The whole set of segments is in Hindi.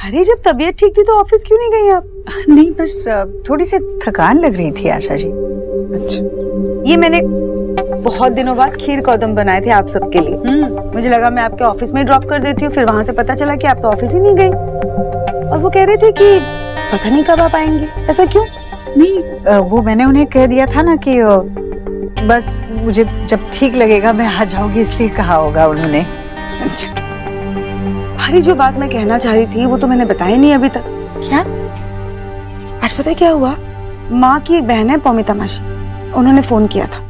अरे जब तबीयत ठीक थी तो ऑफिस क्यों नहीं गई आप? नहीं, बस थोड़ी सी थकान लग रही थी आशा जी। अच्छा, ये मैंने बहुत दिनों बाद खीर कौदम बनाए थे आप सबके लिए। मुझे लगा मैं आपके ऑफिस में ड्रॉप कर देती हूँ, फिर वहां से पता चला कि आप तो ऑफिस ही नहीं गई और वो कह रहे थे कि पता नहीं कब आप आएंगे। ऐसा क्यों? नहीं, वो मैंने उन्हें कह दिया था ना कि बस मुझे जब ठीक लगेगा मैं आ जाऊंगी, इसलिए कहा होगा उन्होंने। अच्छा, अरे जो बात मैं कहना चाह रही थी वो तो मैंने बताई नहीं अभी तक। क्या? आज पता है क्या हुआ? माँ की एक बहन है पौमिता मासी, उन्होंने फोन किया था।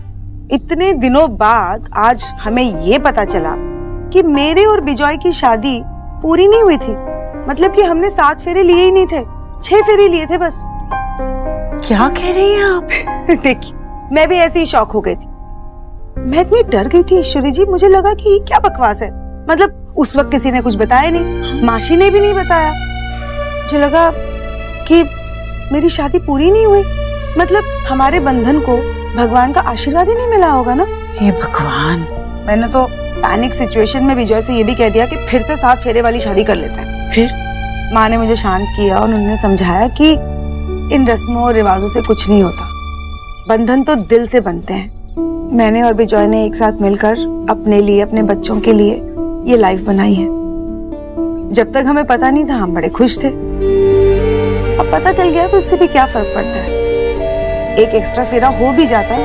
इतने दिनों बाद आज हमें ये पता चला कि मेरे और बिजॉय की शादी पूरी नहीं हुई थी। मतलब कि हमने 7 फेरे लिए ही नहीं थे, 6 फेरे लिए थे बस। क्या कह रही हैं आप? देखिए, मैं भी ऐसे ही शॉक हो गई थी। मैं इतनी डर गई थी ईश्वरी जी, मुझे लगा कि क्या बकवास है। मतलब उस वक्त किसी ने कुछ बताया नहीं, मासी ने भी नहीं बताया। मुझे लगा कि मेरी शादी पूरी नहीं हुई, मतलब हमारे बंधन को भगवान का आशीर्वाद ही नहीं मिला होगा ना। हे भगवान। मैंने तो पैनिक सिचुएशन में विजय से ये भी कह दिया कि फिर से 7 फेरे वाली शादी कर लेते हैं। फिर माँ ने मुझे शांत किया और उन्होंने समझाया कि इन रस्मों और रिवाजों से कुछ नहीं होता, बंधन तो दिल से बनते हैं। मैंने और विजय ने एक साथ मिलकर अपने लिए, अपने बच्चों के लिए ये लाइफ बनाई है। जब तक हमें पता नहीं था हम बड़े खुश थे, अब पता चल गया तो इससे भी क्या फर्क पड़ता है। एक एक्स्ट्रा फेरा हो भी जाता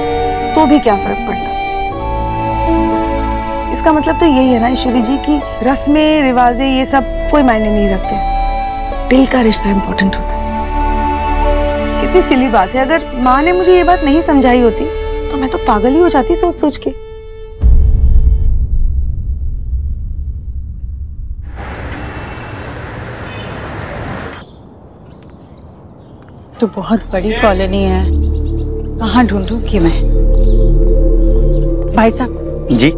तो भी क्या फर्क पड़ता। इसका मतलब तो यही है ना ईश्वरी जी की रस्में रिवाजें ये सब कोई मायने नहीं रखते, दिल का रिश्ता इंपॉर्टेंट होता है। कितनी सिली बात है, अगर माँ ने मुझे ये बात नहीं समझाई होती तो मैं तो पागल ही हो जाती सोच सोच के। तो बहुत बड़ी कॉलोनी है, कहाँ ढूंढूं कि मैं? भाई साहब जी।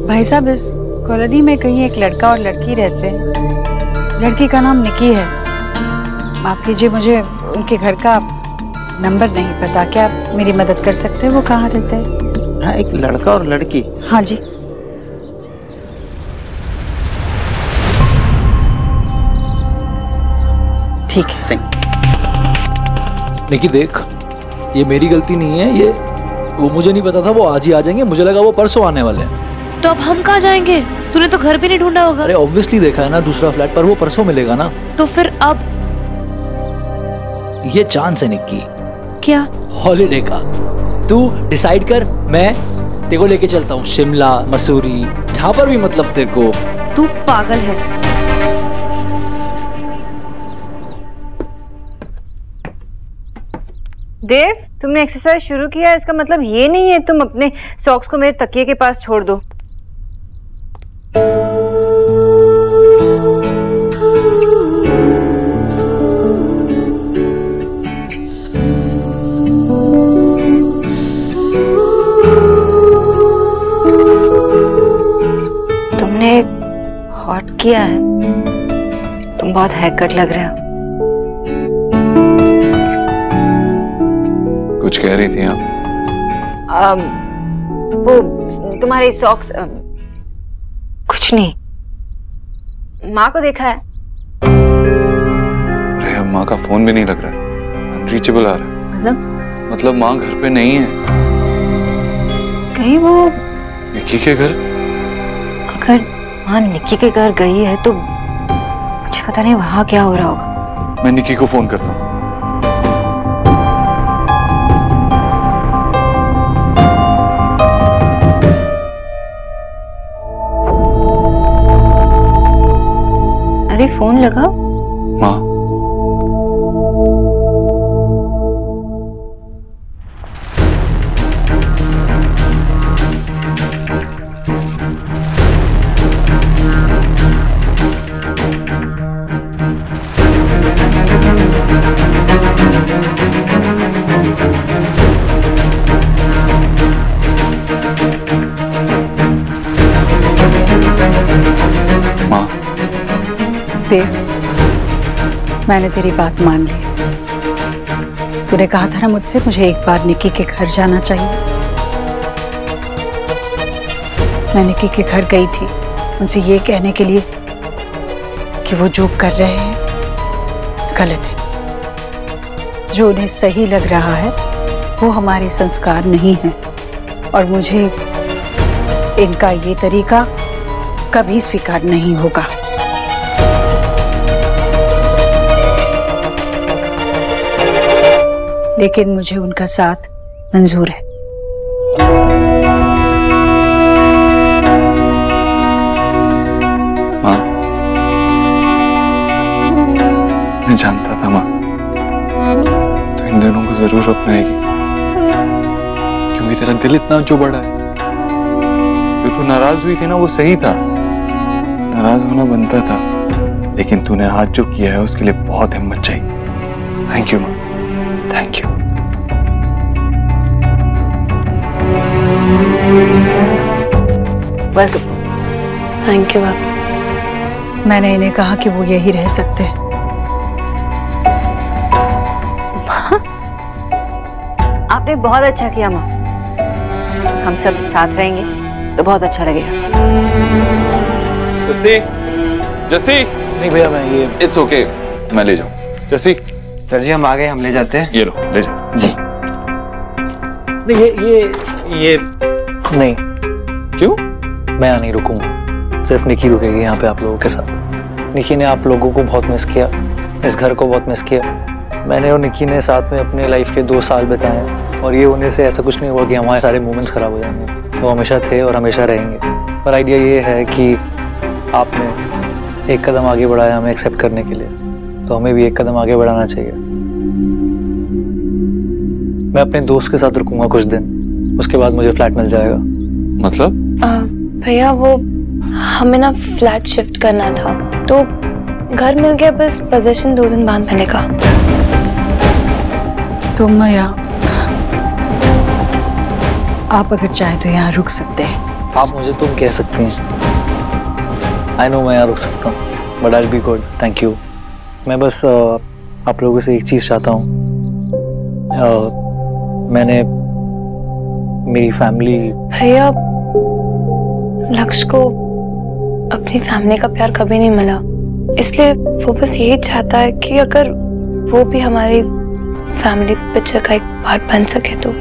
भाई साहब, इस कॉलोनी में कहीं एक लड़का और लड़की रहते हैं। लड़की का नाम निकी है। माफ कीजिए, मुझे उनके घर का नंबर नहीं पता, क्या आप मेरी मदद कर सकते हैं? वो कहाँ रहते हैं? हाँ, एक लड़का और लड़की। हाँ जी। ठीक है। निकी देख, ये मेरी गलती नहीं है, ये वो मुझे नहीं पता था वो आज ही आ जाएंगे, मुझे लगा वो परसों आने वाले हैं। तो अब हम कहाँ जाएंगे? तूने तो घर भी नहीं ढूंढा होगा। अरे ऑब्वियसली देखा है ना दूसरा फ्लैट, पर वो परसों मिलेगा ना। तो फिर अब ये चांस है निक्की। क्या? हॉलीडे का। तू डिसाइड कर, मैं तेरे को लेके चलता हूँ शिमला, मसूरी, जहाँ पर भी मतलब तेरे को। तू पागल है। देव, तुमने एक्सरसाइज शुरू किया, इसका मतलब ये नहीं है तुम अपने सॉक्स को मेरे तकिए के पास छोड़ दो। तुमने हॉट किया है, तुम बहुत हैकर लग रहे हो। कुछ कह रही थी आप? वो तुम्हारे सॉक्स कुछ नहीं, माँ को देखा है। अरे अब माँ का फोन भी नहीं लग रहा है, अनरीचेबल आ रहा है। मतलब माँ घर पे नहीं है। कहीं वो निक्की के घर? अगर माँ निक्की के घर गई है तो मुझे पता नहीं वहां क्या हो रहा होगा। मैं निक्की को फोन करता हूँ। अरे फोन लगा। माँ, देव, मैंने तेरी बात मान ली। तूने कहा था ना मुझसे, मुझे एक बार निक्की के घर जाना चाहिए। मैं निक्की के घर गई थी उनसे ये कहने के लिए कि वो जो कर रहे हैं गलत है। जो उन्हें सही लग रहा है वो हमारे संस्कार नहीं है, और मुझे इनका ये तरीका कभी स्वीकार नहीं होगा। लेकिन मुझे उनका साथ मंजूर है। माँ, मैं जानता था माँ तो इन दोनों को जरूर अपनाएगी, क्योंकि तेरा दिल इतना जो बड़ा है। जो तू नाराज हुई थी ना वो सही था, नाराज होना बनता था, लेकिन तूने आज जो किया है उसके लिए बहुत हिम्मत चाहिए। थैंक यू माँ, thank you. Welcome. Thank you बाबा। मैंने इन्हें कहा कि वो यही रह सकते हैं। आपने बहुत अच्छा किया माँ, हम सब साथ रहेंगे तो बहुत अच्छा लगेगा। जस्सी, जस्सी। नहीं भैया, मैं ये इट्स ओके, मैं ले जाऊं। जस्सी। सर जी हम आ गए, हम ले जाते हैं। ये लो, ले जाओ जी। नहीं ये नहीं। क्यों? मैं यहाँ नहीं रुकूंगा, सिर्फ निकी रुकेगी यहाँ पे आप लोगों के साथ। निकी ने आप लोगों को बहुत मिस किया, इस घर को बहुत मिस किया। मैंने और निकी ने साथ में अपने लाइफ के 2 साल बिताए, और ये होने से ऐसा कुछ नहीं हुआ कि हमारे सारे मोमेंट्स खराब हो जाएंगे। वो हमेशा थे और हमेशा रहेंगे। पर आइडिया ये है कि आपने एक कदम आगे बढ़ाया हमें एक्सेप्ट करने के लिए, तो हमें भी एक कदम आगे बढ़ाना चाहिए। मैं अपने दोस्त के साथ रुकूंगा कुछ दिन, उसके बाद मुझे फ्लैट मिल जाएगा। मतलब? भैया वो हमें ना फ्लैट शिफ्ट करना था, तो घर मिल गया, बस पोजीशन 2 दिन बाद मिलेगा। तुम यहाँ, आप अगर चाहे तो यहाँ रुक सकते हैं। आप मुझे तुम कह सकते हैं। आई नो मैं यहाँ रुक सकता हूँ, but I will be good, thank you. मैं बस आप लोगों से एक चीज़ चाहता हूँ। मैंने मेरी फैमिली। भैया लक्ष्य को अपनी फैमिली का प्यार कभी नहीं मिला, इसलिए वो बस यही चाहता है कि अगर वो भी हमारी फैमिली पिक्चर का एक पार्ट बन सके तो।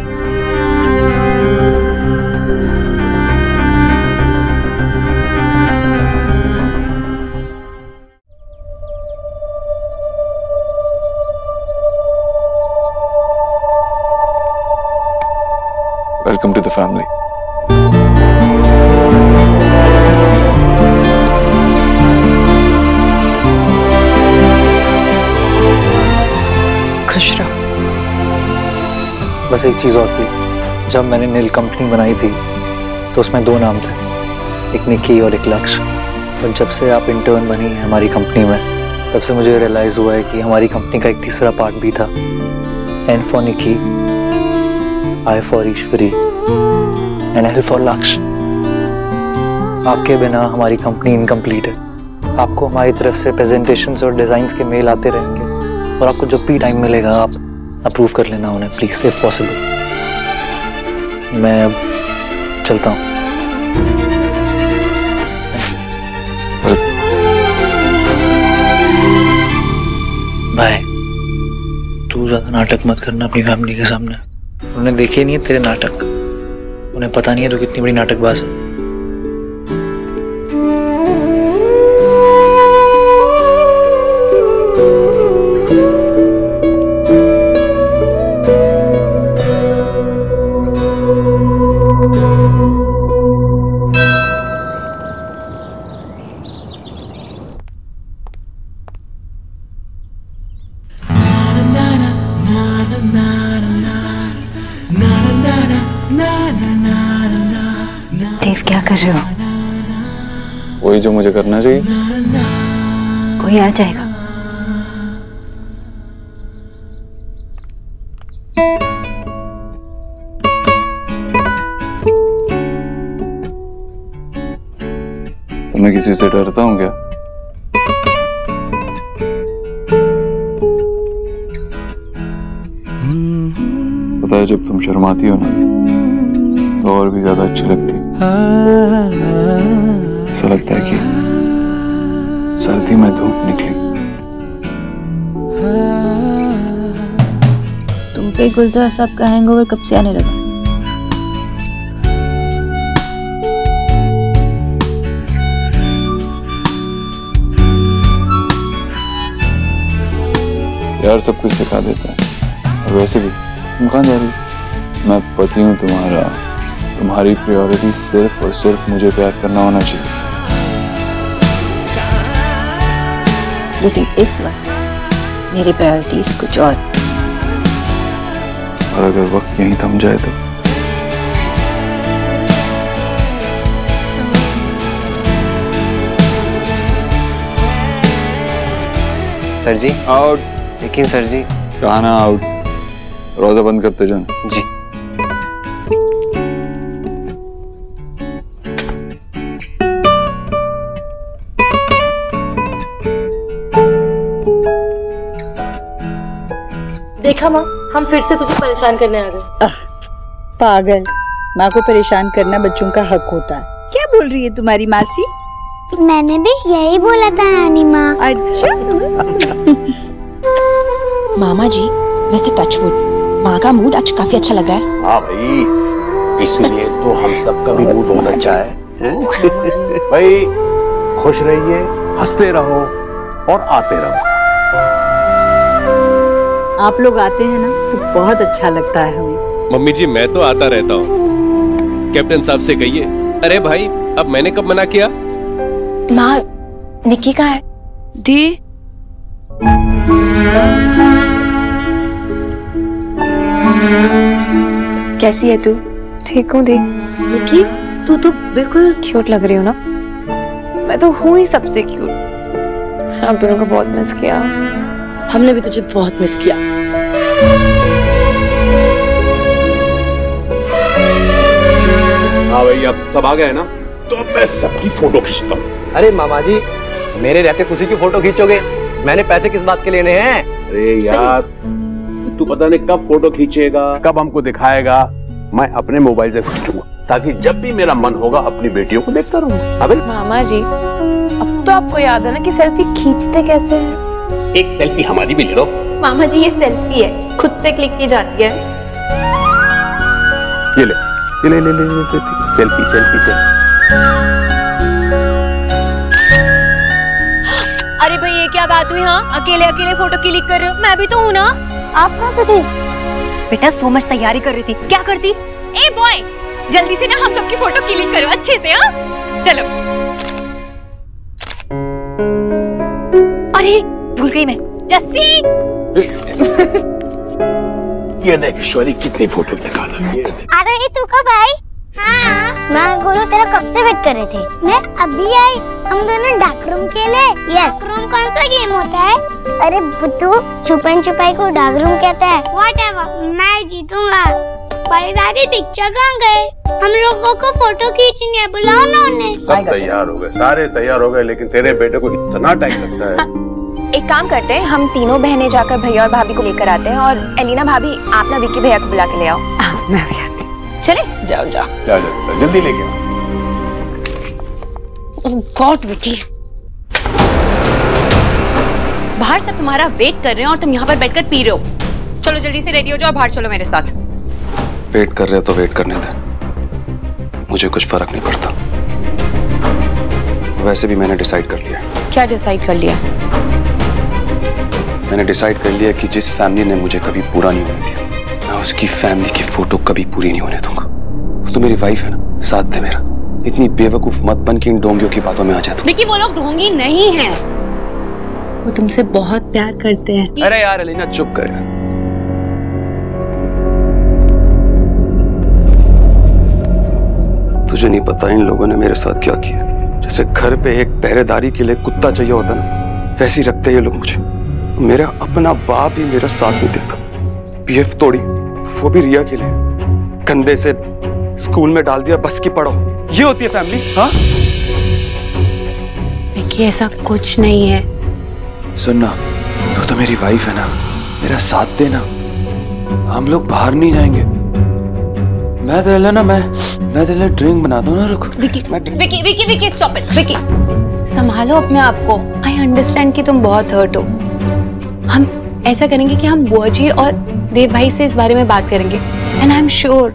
Welcome to the family. खुश रहो। बस एक चीज़ और थी, जब मैंने नील कंपनी बनाई थी तो उसमें 2 नाम थे, एक निकी और एक लक्ष्य। और जब से आप इंटर्न बनी है हमारी कंपनी में, तब से मुझे रियलाइज़ हुआ है कि हमारी कंपनी का एक तीसरा पार्ट भी था। N for Nikki, I for Ishwari, and L for Lakshya. आपके बिना हमारी कंपनी इनकम्प्लीट है। आपको हमारी तरफ से प्रेजेंटेशंस और डिज़ाइंस के मेल आते रहेंगे, और आपको जब भी टाइम मिलेगा आप अप्रूव कर लेना उन्हें प्लीज़, इफ पॉसिबल। मैं अब चलता हूँ। बाय। तू ज़्यादा नाटक मत करना अपनी फैमिली के सामने। उन्हें देखे नहीं है तेरे नाटक, उन्हें पता नहीं है तू कितनी बड़ी नाटकबाज है। देव क्या कर रहे हो? वही जो मुझे करना चाहिए। कोई आ जाएगा। तो मैं किसी से डरता हूँ क्या? पता है जब तुम शर्माती हो ना तो और भी ज्यादा अच्छी लगती। ऐसा लगता है कि सर्दी में धूप निकली। तुम पे गुलजार साहब का हैंगओवर कब से आने लगा? यार सब कुछ सिखा देता है। और वैसे भी तुम कहाँ जा रही? मैं पति हूँ तुम्हारा, तुम्हारी प्रायोरिटी सिर्फ और सिर्फ मुझे प्यार करना होना चाहिए। लेकिन इस वक्त मेरी प्रायोरिटीज कुछ और अगर वक्त यहीं थम जाए तो? सर जी आउट। लेकिन सर जी। कहना आउट। रोजा बंद करते जाना। जी। देखा माँ, हम फिर से तुझे परेशान करने आ गए। पागल, माँ को परेशान करना बच्चों का हक होता है। क्या बोल रही है तुम्हारी मासी? मैंने भी यही बोला था नानी माँ। अच्छा। मामा जी, वैसे टचवुड, माँ का मूड आज काफी अच्छा लग रहा है। हाँ भाई, इसलिए तो हम सबका भी मूड बहुत अच्छा है। भाई खुश रहिए, हंसते रहो और आते रहो। आप लोग आते हैं ना तो बहुत अच्छा लगता है हमें। मम्मी जी मैं तो आता रहता हूँ, कैप्टन साहब से कहिए। अरे भाई अब मैंने कब मना किया? माँ, निक्की कहाँ है? दी कैसी है तू? ठीक हूँ दी। निक्की, तू तो बिल्कुल क्यूट लग रही हो ना। मैं तो हूँ ही सबसे क्यूट। आप दोनों को बहुत मिस किया। हमने भी तुझे बहुत मिस किया। हाँ भाई, अब सब आ गए ना, तो अब मैं सबकी फोटो खींचता हूँ। अरे मामा जी, मेरे रहते तुझी की फोटो खींचोगे? मैंने पैसे किस बात के लेने हैं? अरे यार, तू पता नहीं कब फोटो खींचेगा, कब हमको दिखाएगा। मैं अपने मोबाइल से खींचूंगा ताकि जब भी मेरा मन होगा अपनी बेटियों को देखता रहूंगा। अबे मामा जी, अब तो आपको याद है ना कि सेल्फी खींचते कैसे हैं? एक सेल्फी हमारी भी ले लो। मामा जी, ये सेल्फी है, खुद से क्लिक की जाती है। ये ले, सेल्फी सेल्फी सेल्फी। अरे भाई, ये क्या बात हुई? हाँ, अकेले अकेले फोटो क्लिक कर रहे हो? मैं भी तो हूँ ना। आप कहाँ पे थे? बेटा सो मच तैयारी कर रही थी, क्या करती? ए बॉय, जल्दी से ना हम सबकी फोटो क्लिक करो अच्छे से। हाँ चलो। अरे भूल गई मैं। जस्सी। ये देख ईश्वरी कितनी फोटो निकाला। अरे ये तू कब आई? हाँ, मैं गोलू तेरा कब से वेट कर रहे थे। मैं अभी आई। हम दोनों डार्क रूम खेले। यस। रूम कौन सा गेम होता है? अरे बुद्धू, छुपन छुपाई को डार्क रूम कहते हैं। व्हाटएवर, मैं जीतूंगा। बड़ी दादी पिक्चर कहाँ गए? हम लोगों को फोटो खींचनी है, बुलाओ ना उन्हें। सब तैयार हो गए, सारे तैयार हो गए, लेकिन तेरे बेटे को इतना टाइम लगता है। एक काम करते हैं, हम तीनों बहनें जाकर भैया और भाभी को लेकर आते हैं, और एलिना भाभी आप ना विक्की भैया को बुला के ले आओ। मैं भी आती। चले, जाओ जाओ। जा जल्दी लेके आओ। गॉड विक्की, बाहर सब तुम्हारा वेट कर रहे हैं और तुम यहाँ पर बैठकर पी रहे हो। चलो जल्दी से रेडी हो जाओ, बाहर चलो मेरे साथ। वेट कर रहे हो तो वेट करने दे, मुझे कुछ फर्क नहीं पड़ता। वैसे भी मैंने डिसाइड कर लिया। क्या डिसाइड कर लिया? मैंने डिसाइड कर लिया कि जिस फैमिली ने मुझे कभी पूरा नहीं होने दिया, मैं उसकी फैमिली की फोटो कभी पूरी नहीं होने दूंगा। वो तो मेरी वाइफ है ना, साथ दे मेरा। इतनी बेवकूफ मत बन कि इन डोंगियों की बातों में आ जाता। विक्की, वो लोग ढोंगी नहीं हैं, वो तुमसे बहुत प्यार करते हैं। अरे यार एलिना चुप कर यार। तुझे नहीं पता इन लोगों ने मेरे साथ क्या किया। जैसे घर पे एक पहरेदारी के लिए कुत्ता चाहिए होता ना, वैसे ही रखते ये लोग मुझे। मेरा अपना बाप ही मेरा साथ नहीं देता। पीएफ तोड़ी, वो भी रिया के लिए। कंधे से स्कूल में डाल दिया, बस की पढ़ो। ये होती है फैमिली? हाँ देखिए, ऐसा कुछ नहीं है। सुनना, तू तो मेरी वाइफ है ना, मेरा साथ देना। हम लोग बाहर नहीं जाएंगे। मैं तेरे लिए ना मैं तेरे लिए ड्रिंक बनाता हूँ ना। रुक। Vicky, Vicky, Vicky, Vicky, stop it. विक्की, संभालो अपने आप को। आई आई अंडरस्टैंड कि तुम बहुत हर्ट हो। हम ऐसा करेंगे कि हम बुआ जी और देव भाई से इस बारे में बात करेंगे एंड आई एम श्योर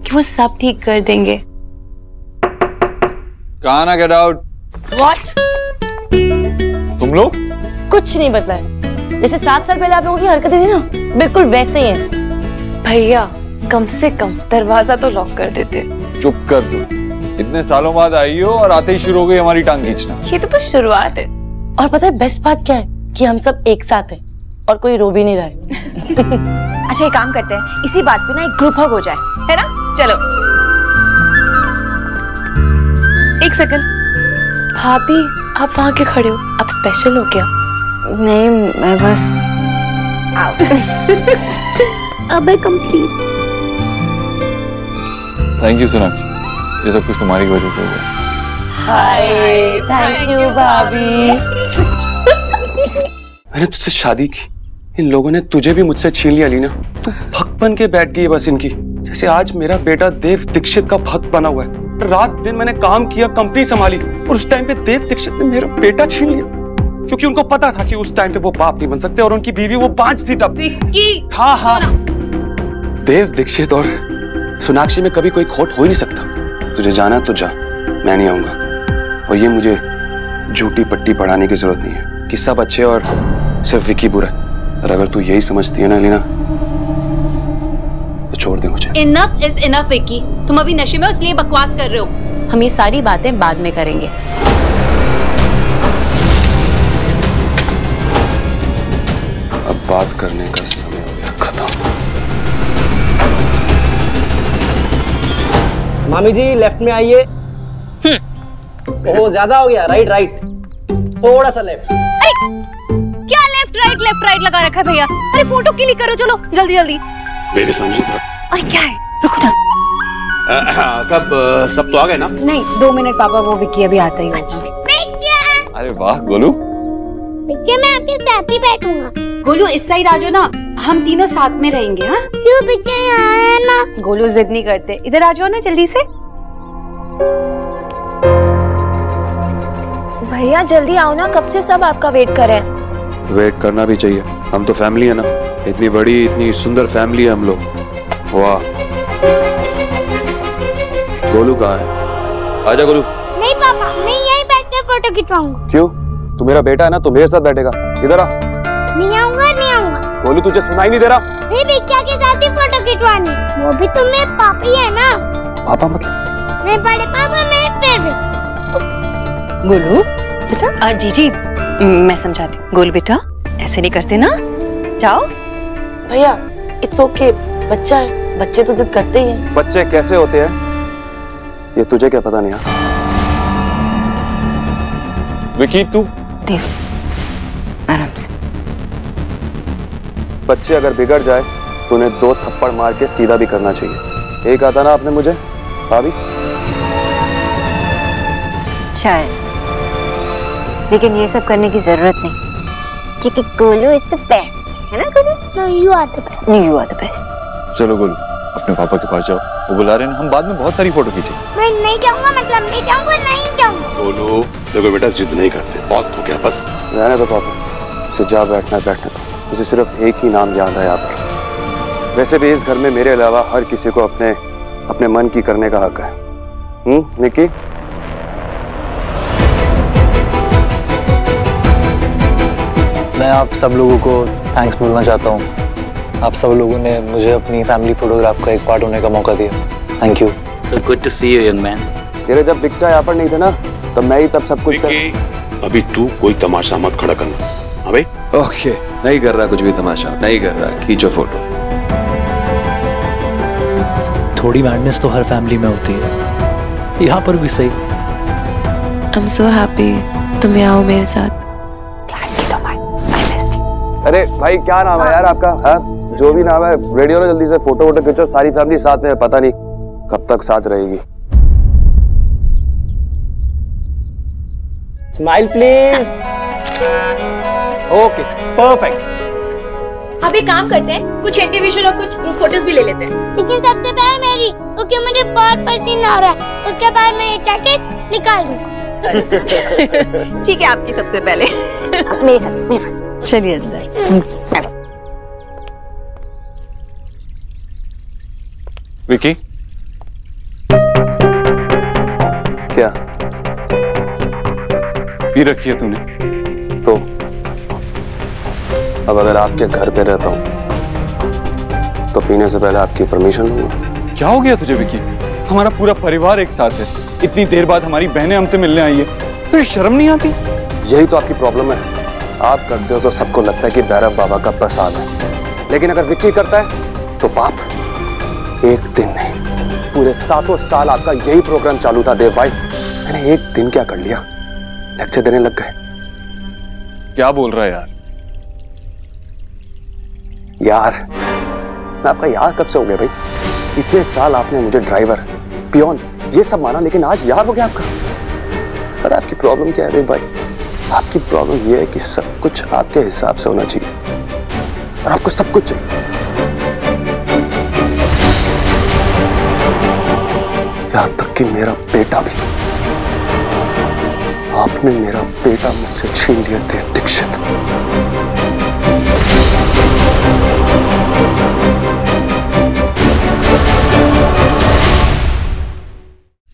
कि वो सब ठीक कर देंगे। कहाँ ना गेट आउट। What? तुम लोग कुछ नहीं बदला है, जैसे 7 साल पहले आप लोगों की हरकतें थी ना, बिल्कुल वैसे ही हैं। भैया कम से कम दरवाजा तो लॉक कर देते। चुप कर दो, इतने सालों बाद आई हो और आते ही शुरू हो गई हमारी टांग खींचना। ये तो बस शुरुआत है। और पता है बेस्ट पार्ट क्या है, कि हम सब एक साथ हैं और कोई रो भी नहीं रहा है। अच्छा एक काम करते हैं, इसी बात पे ना एक ग्रुप हग हो जाए, है ना? चलो। एक सेकंड। भाभी आप वहां के खड़े हो, आप स्पेशल हो क्या? नहीं, मैं बस अब कंप्लीट। थैंक यू सोनाक्षी, ये सब कुछ तुम्हारी वजह से हुआ। हाय, थैंक यू भाभी। मैंने तुझसे शादी की, इन लोगों ने तुझे भी मुझसे छीन लिया लीना। तू भक्त बन के बैठ गई है बस इनकी। जैसे आज मेरा बेटा देव दीक्षित का भक्त बना हुआ है। रात दिन मैंने काम किया, कंपनी संभाली, और उस टाइम पे देव दीक्षित ने मेरा बेटा छीन लिया, क्योंकि उनको पता था कि उस टाइम पे वो बाप नहीं बन सकते और उनकी बीवी वो बांझ थी तब। हाँ हाँ, देव दीक्षित और सोनाक्षी में कभी कोई खोट हो ही नहीं सकता। तुझे जाना तो जा, मैं नहीं आऊंगा। और ये मुझे झूठी पट्टी पढ़ाने की जरूरत नहीं है कि सब अच्छे और सिर्फ विकी बुरा। और अगर तू यही समझती है ना लीना, तो छोड़ दे मुझे। इनफ इज इनफ विकी, तुम अभी नशे में हो इसलिए बकवास कर रहे हो। हम ये सारी बातें बाद में करेंगे। अब बात करने का समय हो गया खत्म। मामी जी लेफ्ट में आइए। ओह ज्यादा हो गया, राइट राइट, थोड़ा सा लेफ्ट। क्या लेफ्ट राइट लगा रखा है भैया? अरे फोटो क्लिक करो, चलो जल्दी जल्दी। मेरे समझ था। अरे क्या है, रुको ना। सब तो आ गए ना? नहीं 2 मिनट पापा, वो विक्की अभी आता ही होगा। अरे वाह गोलू, मैं आपके साथ ही बैठूंगा। गोलू इस साइड आ जाओ ना, हम तीनों साथ में रहेंगे। हाँ क्यों पीछे यहाँ है ना? गोलू जिद नहीं करते, इधर आ जाओ ना जल्दी से। भैया जल्दी आओ ना, कब से सब आपका वेट कर रहे हैं। वेट करना भी चाहिए, हम तो फैमिली है ना, इतनी बड़ी इतनी सुंदर फैमिली है हम लोग। वाह, गोलू कहाँ है? आजा गोलू। नहीं पापा, मैं यहीं बैठ कर फोटो खिंचवाऊंगा। क्यों? तू मेरा बेटा है ना, तू मेरे साथ बैठेगा। इधर आ। नहीं आऊंगा। गोलू तुझे सुनाई नहीं दे रहा? नहीं बिटिया के साथ ही फोटो खिंचवानी, वो भी तुम मेरे पापा ही है ना। पापा मतलब? मैं बड़े पापा, मेरे फेवरेट। गोलू बेटा। जीजी मैं समझाती। गोलू बेटा ऐसे नहीं करते ना, जाओ। भैया इट्स ओके, बच्चा है, बच्चे तो जिद करते ही हैं। बच्चे कैसे होते हैं ये तुझे क्या पता नहीं है? विकी तू देव आराम से। बच्चे अगर बिगड़ जाए तो उन्हें 2 थप्पड़ मार के सीधा भी करना चाहिए। एक आता ना आपने मुझे भाभी। शायद, लेकिन ये सब करने की जरूरत नहीं, क्योंकि गोलू इज द बेस्ट, है ना Golu? No, you are the best. You are the best. चलो गोलू अपने पापा के पास जाओ, वो बुला रहे हैं ना, हम बाद में बहुत सारी फोटो खींचे। मैं नहीं जाऊंगा, मतलब नहीं जाऊंगा। बोलो देखो बेटा, जिद नहीं करते, बहुत हो गया बस। रहने दो पापा, इसे जा बैठना बैठने दो। इसे सिर्फ एक ही नाम याद है यहाँ पर। वैसे भी इस घर में मेरे अलावा हर किसी को अपने मन की करने का हक है। निकी? मैं आप सब लोगों को थैंक्स बोलना चाहता हूँ। आप सब लोगों ने मुझे अपनी फैमिली फोटोग्राफ का एक पार्ट होने का मौका दिया। Thank you. So good to see you, young man. तेरे जब बिक्चा यहाँ पर नहीं थे ना, तब मैं ही तब सब कुछ अभी तू कोई तमाशा मत खड़ा करना। हाँ भाई? ओके, नहीं कर रहा कुछ भी तमाशा, नहीं कर रहा। खींचो फोटो। थोड़ी मैडनेस तो हर फैमिली में होती है, यहाँ पर भी सही। I'm so happy तुम यहाँ हो मेरे साथ। अरे भाई क्या नाम है यार आपका? हाँ जो भी नाम है, रेडियो ना जल्दी से फोटो वोटो खींचो, सारी फैमिली साथ में है। पता नहीं कब तक साथ रहेगी। Smile please. Okay perfect. अब एक काम करते हैं, कुछ इंडिविजुअल और कुछ ग्रुप फोटोज भी ले लेते हैं। लेकिन सबसे पहले मेरी, क्योंकि मुझे बहुत पसीना आ रहा है। उसके बाद मैं ये जैकेट निकाल दूंगा। ठीक है, आपकी सबसे पहले। मेरे साथ चलिए अंदर। विकी, क्या पी रखी है तूने? तो अब अगर आपके घर पे रहता हूं तो पीने से पहले आपकी परमिशन लूंगा। क्या हो गया तुझे विकी? हमारा पूरा परिवार एक साथ है, इतनी देर बाद हमारी बहनें हमसे मिलने आई है, तो ये शर्म नहीं आती? यही तो आपकी प्रॉब्लम है, आप करते हो तो सबको लगता है कि भैरव बाबा का प्रसाद है, लेकिन अगर विक्की करता है तो पाप। एक दिन नहीं, पूरे 7 साल आपका यही प्रोग्राम चालू था देव भाई। मैंने एक दिन क्या कर लिया, लेक्चर देने लग गए। क्या बोल रहा है यार? यार मैं आपका यार कब से हो गया भाई? इतने साल आपने मुझे ड्राइवर, पियोन ये सब माना, लेकिन आज यार हो गया आपका। पर आपकी प्रॉब्लम क्या है देव भाई? आपकी प्रॉब्लम ये है कि सब कुछ आपके हिसाब से होना चाहिए, और आपको सब कुछ चाहिए। यहां तक कि मेरा बेटा भी। आपने मेरा बेटा मुझसे छीन लिया देव दीक्षित।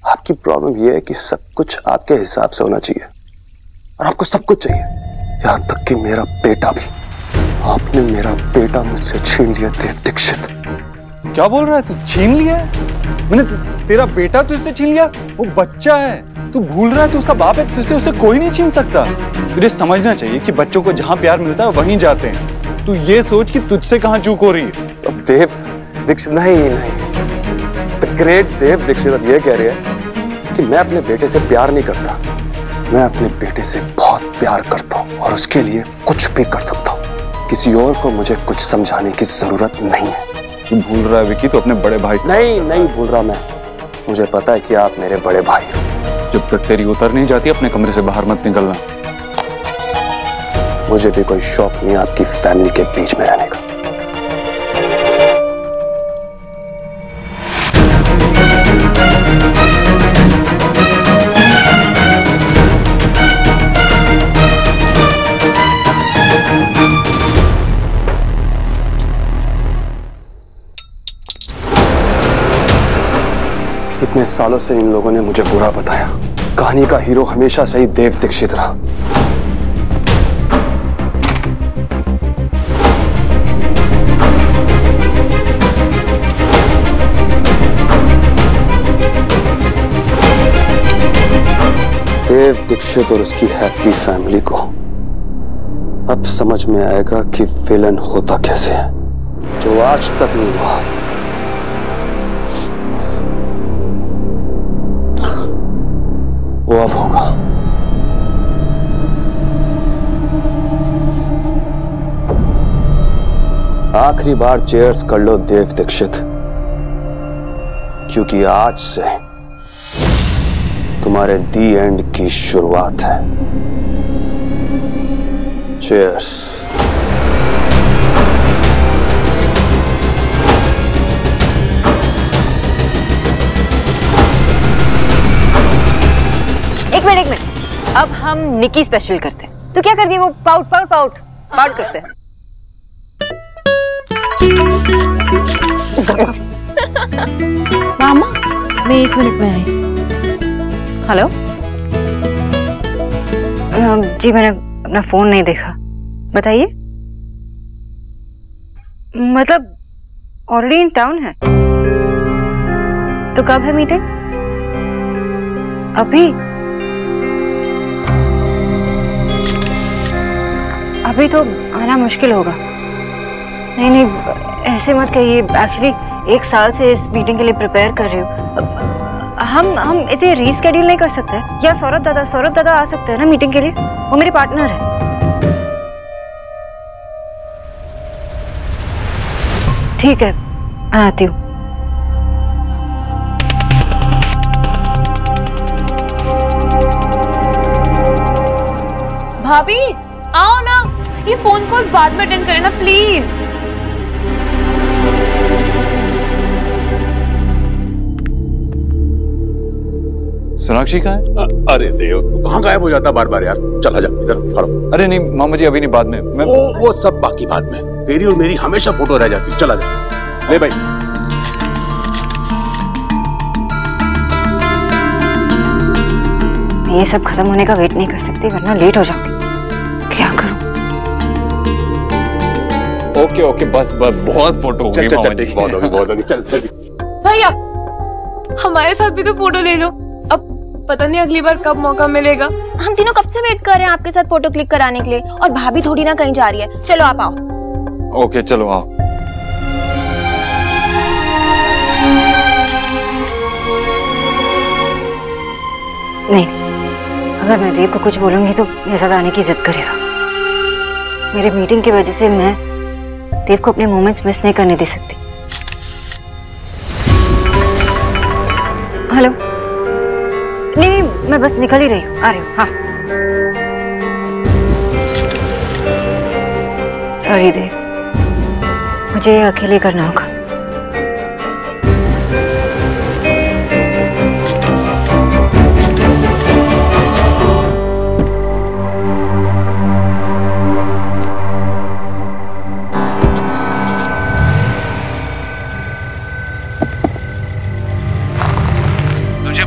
आपकी प्रॉब्लम यह है कि सब कुछ आपके हिसाब से होना चाहिए, और आपको सब कुछ चाहिए, यहां तक कि मेरा बेटा भी। आपने मेरा बेटा मुझसे छीन लिया देव दीक्षित। क्या बोल रहा है तू? छीन लिया? मैंने तेरा बेटा तुझसे छीन लिया? वो बच्चा है, तू भूल रहा है तू उसका बाप है, तुझसे उसे कोई नहीं छीन सकता। तुझे समझना चाहिए कि बच्चों को जहां प्यार मिलता है वहीं जाते हैं। तू ये सोच कि तुझसे कहां चूक हो रही है। अब देव दीक्षित नहीं, द ग्रेट देव दीक्षित अब ये कह रहे हैं कि मैं अपने बेटे से प्यार नहीं करता। मैं अपने बेटे से बहुत प्यार करता हूँ, और उसके लिए कुछ भी कर सकता हूँ। किसी और को मुझे कुछ समझाने की जरूरत नहीं है। तू भूल रहा है विकी, तो अपने बड़े भाई से। नहीं भूल रहा मैं। मुझे पता है कि आप मेरे बड़े भाई हो। जब तक तेरी उतर नहीं जाती अपने कमरे से बाहर मत निकलना। मुझे भी कोई शौक नहीं आपकी फैमिली के बीच में रहने का। इतने सालों से इन लोगों ने मुझे बुरा बताया। कहानी का हीरो हमेशा से ही देव दीक्षित रहा। देव दीक्षित और उसकी हैप्पी फैमिली को अब समझ में आएगा कि विलन होता कैसे है, जो आज तक नहीं हुआ। वो अब होगा। आखिरी बार चेयर्स कर लो देव दीक्षित, क्योंकि आज से तुम्हारे दी एंड की शुरुआत है। चेयर्स। एक मिनट, अब हम निकी स्पेशल करते हैं। तो क्या कर दिए वो? पाउट पाउट पाउट पाउट करते हैं। मामा, मैं 1 मिनट में आई। हेलो जी, मैंने अपना फोन नहीं देखा। बताइए। मतलब ऑलरेडी इन टाउन है? तो कब है मीटिंग? अभी? अभी तो आना मुश्किल होगा। नहीं नहीं, ऐसे मत कहिए। एक्चुअली 1 साल से इस मीटिंग के लिए प्रिपेयर कर रही हूँ। हम इसे रीस्केड्यूल नहीं कर सकते? या सौरभ दादा आ सकते हैं ना मीटिंग के लिए? वो मेरे पार्टनर है। ठीक है, मैं आती हूँ। भाभी आओ ना, ये फोन कॉल बाद में अटेंड करें ना प्लीज। सोनाक्षी कहाँ है? अरे देव, कहाँ गायब हो जाता बार बार यार। चला जा इधर खड़ो। अरे नहीं मामा जी, अभी नहीं, बाद में मैं... वो सब बाकी बाद में। तेरी और मेरी हमेशा फोटो रह जाती। चला जा। ले भाई। ये सब खत्म होने का वेट नहीं कर सकती वरना लेट हो जाऊंगी। क्या करूं? ओके ओके, बस बहुत फोटो हो गई मामा जी। बहुत होगी। चल भैया, हमारे साथ भी तो फोटो ले लो। अब पता नहीं अगली बार कब मौका मिलेगा। हम तीनों कब से वेट कर रहे हैं आपके साथ फोटो क्लिक कराने के लिए, और भाभी थोड़ी ना कहीं जा रही है। चलो आप आओ। ओके चलो आओ। नहीं, अगर मैं देव को कुछ बोलूंगी तो मेरे साथ आने की जिद करेगा। मेरे मीटिंग की वजह से मैं देव को अपने मोमेंट्स मिस नहीं करने दे सकती। हेलो, नहीं मैं बस निकल ही रही हूँ, आ रही हूँ। हाँ सॉरी देव, मुझे अकेले करना होगा।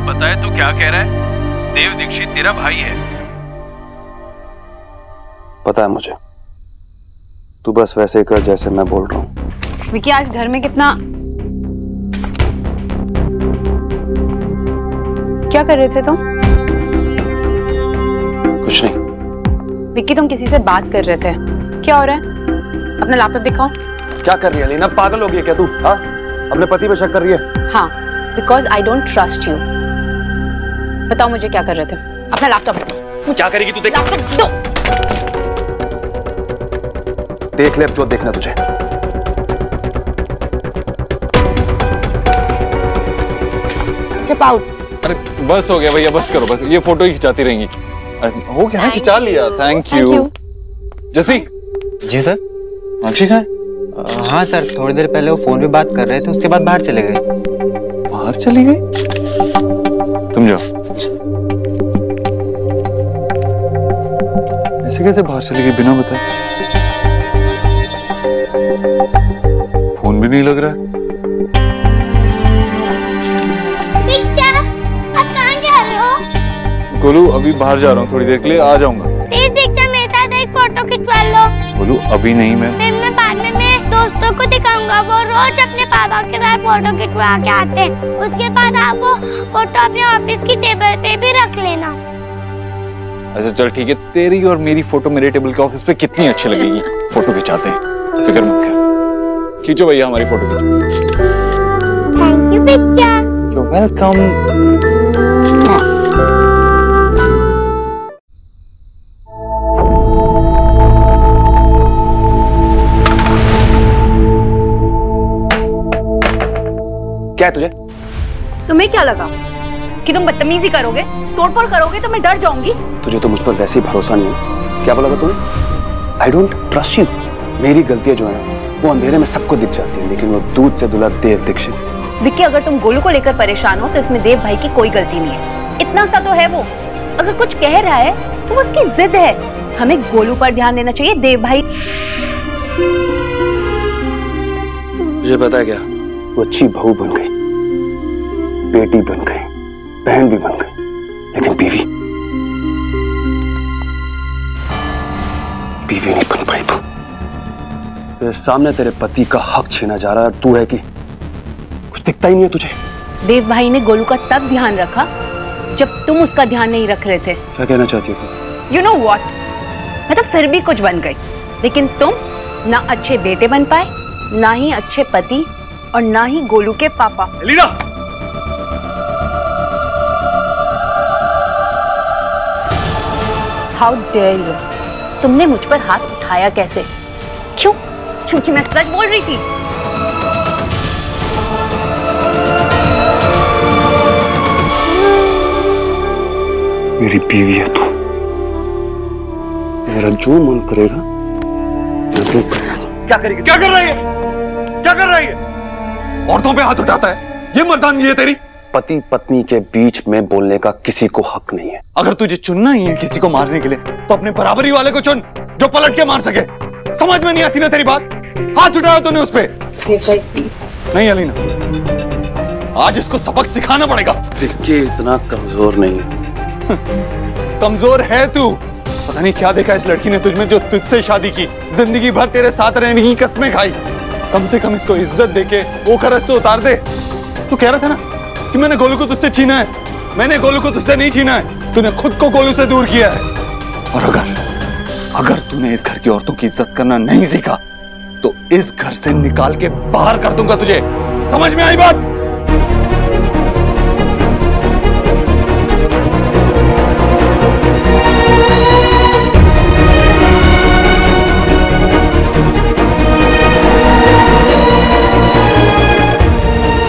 पता है तू क्या कह रहा है? देव दीक्षित तेरा भाई है। पता है मुझे, तू बस वैसे ही कर जैसे मैं बोल रहा हूँ। विकी, आज घर में कितना... क्या कर रहे थे तुम? कुछ नहीं। विकी, तुम किसी से बात कर रहे थे, क्या हो रहा है? अपना लैपटॉप दिखाओ। क्या कर रही है लीना? पागल हो गई है क्या तू? हाँ, अपने पति पे शक कर रही है? हाँ, because I don't trust you. बताओ मुझे क्या कर रहे थे? अपना लैपटॉप दो। क्या करेगी तू? देख लैपटॉप दो। देख ले अब जो देखना तुझे। Chip out. अरे बस हो गया भैया, बस करो बस। ये फोटो ही खिंचाती रहेंगी। हो गया ना, खिंचा लिया। Thank you. जसी। जी सर। सोनाक्षी कहाँ है? हाँ सर, थोड़ी देर पहले वो फोन पे बात कर रहे थे, उसके बाद बाहर चले गए। बाहर चली गई? तुम जाओ। ऐसे कैसे बाहर चली गई बिना बताए? फोन भी नहीं लग रहा है। आप कहाँ जा रहे हो? गोलू, अभी बाहर जा रहा हूँ, थोड़ी देर के लिए आ जाऊंगा। प्लीज दीक्षा, मेरे साथ एक फोटो खिंचवा लो। गोलू, अभी नहीं। मैं बाद में मैं दोस्तों को दिखाऊंगा, वो रोज अपने पापा के साथ फोटो खिंचवा के आते हैं। उसके बाद आप वो फोटो अपने ऑफिस की टेबल पे भी रख लेना। अच्छा चल ठीक है, तेरी और मेरी फोटो मेरे टेबल के ऑफिस पे कितनी अच्छी लगेगी। फोटो खिंचाते हैं, फिक्र मत कर। खींचो भैया हमारी फोटो खींचो। Thank you picture. You welcome. क्या है तुझे? तुम्हें क्या लगा कि तुम बदतमीजी करोगे, तोड़फोड़ करोगे तो मैं डर जाऊंगी? तुझे तो मुझ पर वैसे ही भरोसा नहीं है। क्या बोला था तूने? I don't trust you. मेरी गलतियां जो है वो अंधेरे में सबको दिख जाती है, लेकिन वो दूध से दुला देव दीक्षित। विक्की, अगर तुम गोलू को लेकर परेशान हो तो इसमें देव भाई की कोई गलती नहीं है। इतना सा तो है वो, अगर कुछ कह रहा है तो उसकी जिद है। हमें गोलू पर ध्यान देना चाहिए। देव भाई, तुझे पता है क्या, वो अच्छी बहू बन गई, बेटी बन गई, बहन भी बन गई, लेकिन बीवी नहीं बन पाई। तू तेरे सामने तेरे पति का हक छीना जा रहा है, तू है कि कुछ दिखता ही नहीं है तुझे। देव भाई ने गोलू का तब ध्यान रखा जब तुम उसका ध्यान नहीं रख रहे थे। क्या कहना चाहती हो तू? यू नो व्हाट, मैं तो फिर भी कुछ बन गई, लेकिन तुम ना अच्छे बेटे बन पाए, ना ही अच्छे पति, और ना ही गोलू के पापा। लीना! How dare you! तुमने मुझ पर हाथ उठाया कैसे? क्यों? क्योंकि मैं सच बोल रही थी। मेरी बीवी है तू, मेरा जो मन करेगा मैं वो करेगा। क्या करेगी? क्या कर रही है? क्या कर रही है? औरतों पे हाथ उठाता है, ये मर्दानगी है तेरी? पति पत्नी के बीच में बोलने का किसी को हक नहीं है। अगर तुझे चुनना ही है किसी को मारने के लिए तो अपने बराबरी वाले को चुन जो पलट के मार सके। समझ में नहीं आती ना तेरी बात? हाथ उठाया तूने उस पे। नहीं अलीना, आज इसको सबक सिखाना पड़ेगा। विक्की इतना कमजोर नहीं है। कमजोर है तू। पता नहीं क्या देखा इस लड़की ने तुझमें जो तुझसे शादी की, जिंदगी भर तेरे साथ रहने की कसमें खाई। कम से कम इसको इज्जत देके वो करस तो उतार दे। तू कह रहा था ना कि मैंने गोलू को तुझसे छीना है। मैंने गोलू को तुझसे नहीं छीना है, तूने खुद को गोलू से दूर किया है। और अगर तूने इस घर की औरतों की इज्जत करना नहीं सीखा तो इस घर से निकाल के बाहर कर दूंगा तुझे। समझ में आई बात?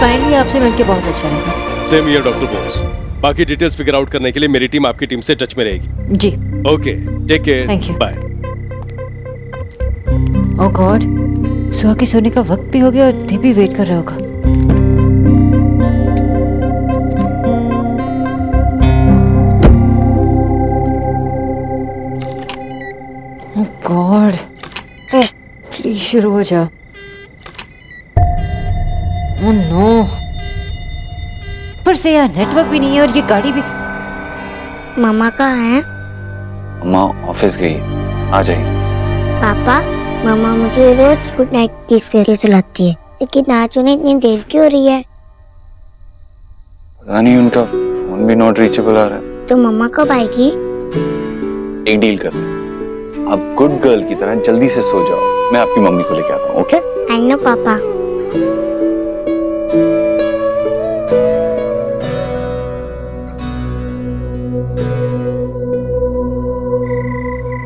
फाइनली आपसे मिलके बहुत अच्छा लगा। Same here doctor Bose. बाकी डिटेल्स फिगर आउट करने के लिए मेरी टीम आपकी टीम से टच में रहेगी। जी। Okay, take care. Thank you. Bye. Oh God, Suha के सोने का वक्त भी हो गया और देव भी वेट कर रहा होगा। ओह गॉड, प्लीज शुरू हो जा। ओह नो, पर से यहाँ नेटवर्क भी नहीं है और ये गाड़ी भी। मामा कहाँ है? माँ ऑफिस गई, आ जाएगी। पापा, मामा मुझे रोज गुड नाइट किस से सुलाती है, लेकिन आज उन्हें इतनी देर क्यों हो रही है? पता नहीं, उनका फोन भी नॉट रीचेबल आ रहा है। तो मामा कब आएगी? एक डील करते हैं, आप गुड गर्ल की तरह जल्दी से सो जाओ, मैं आपकी मम्मी को लेके आता हूँ। ओके? आई नो पापा।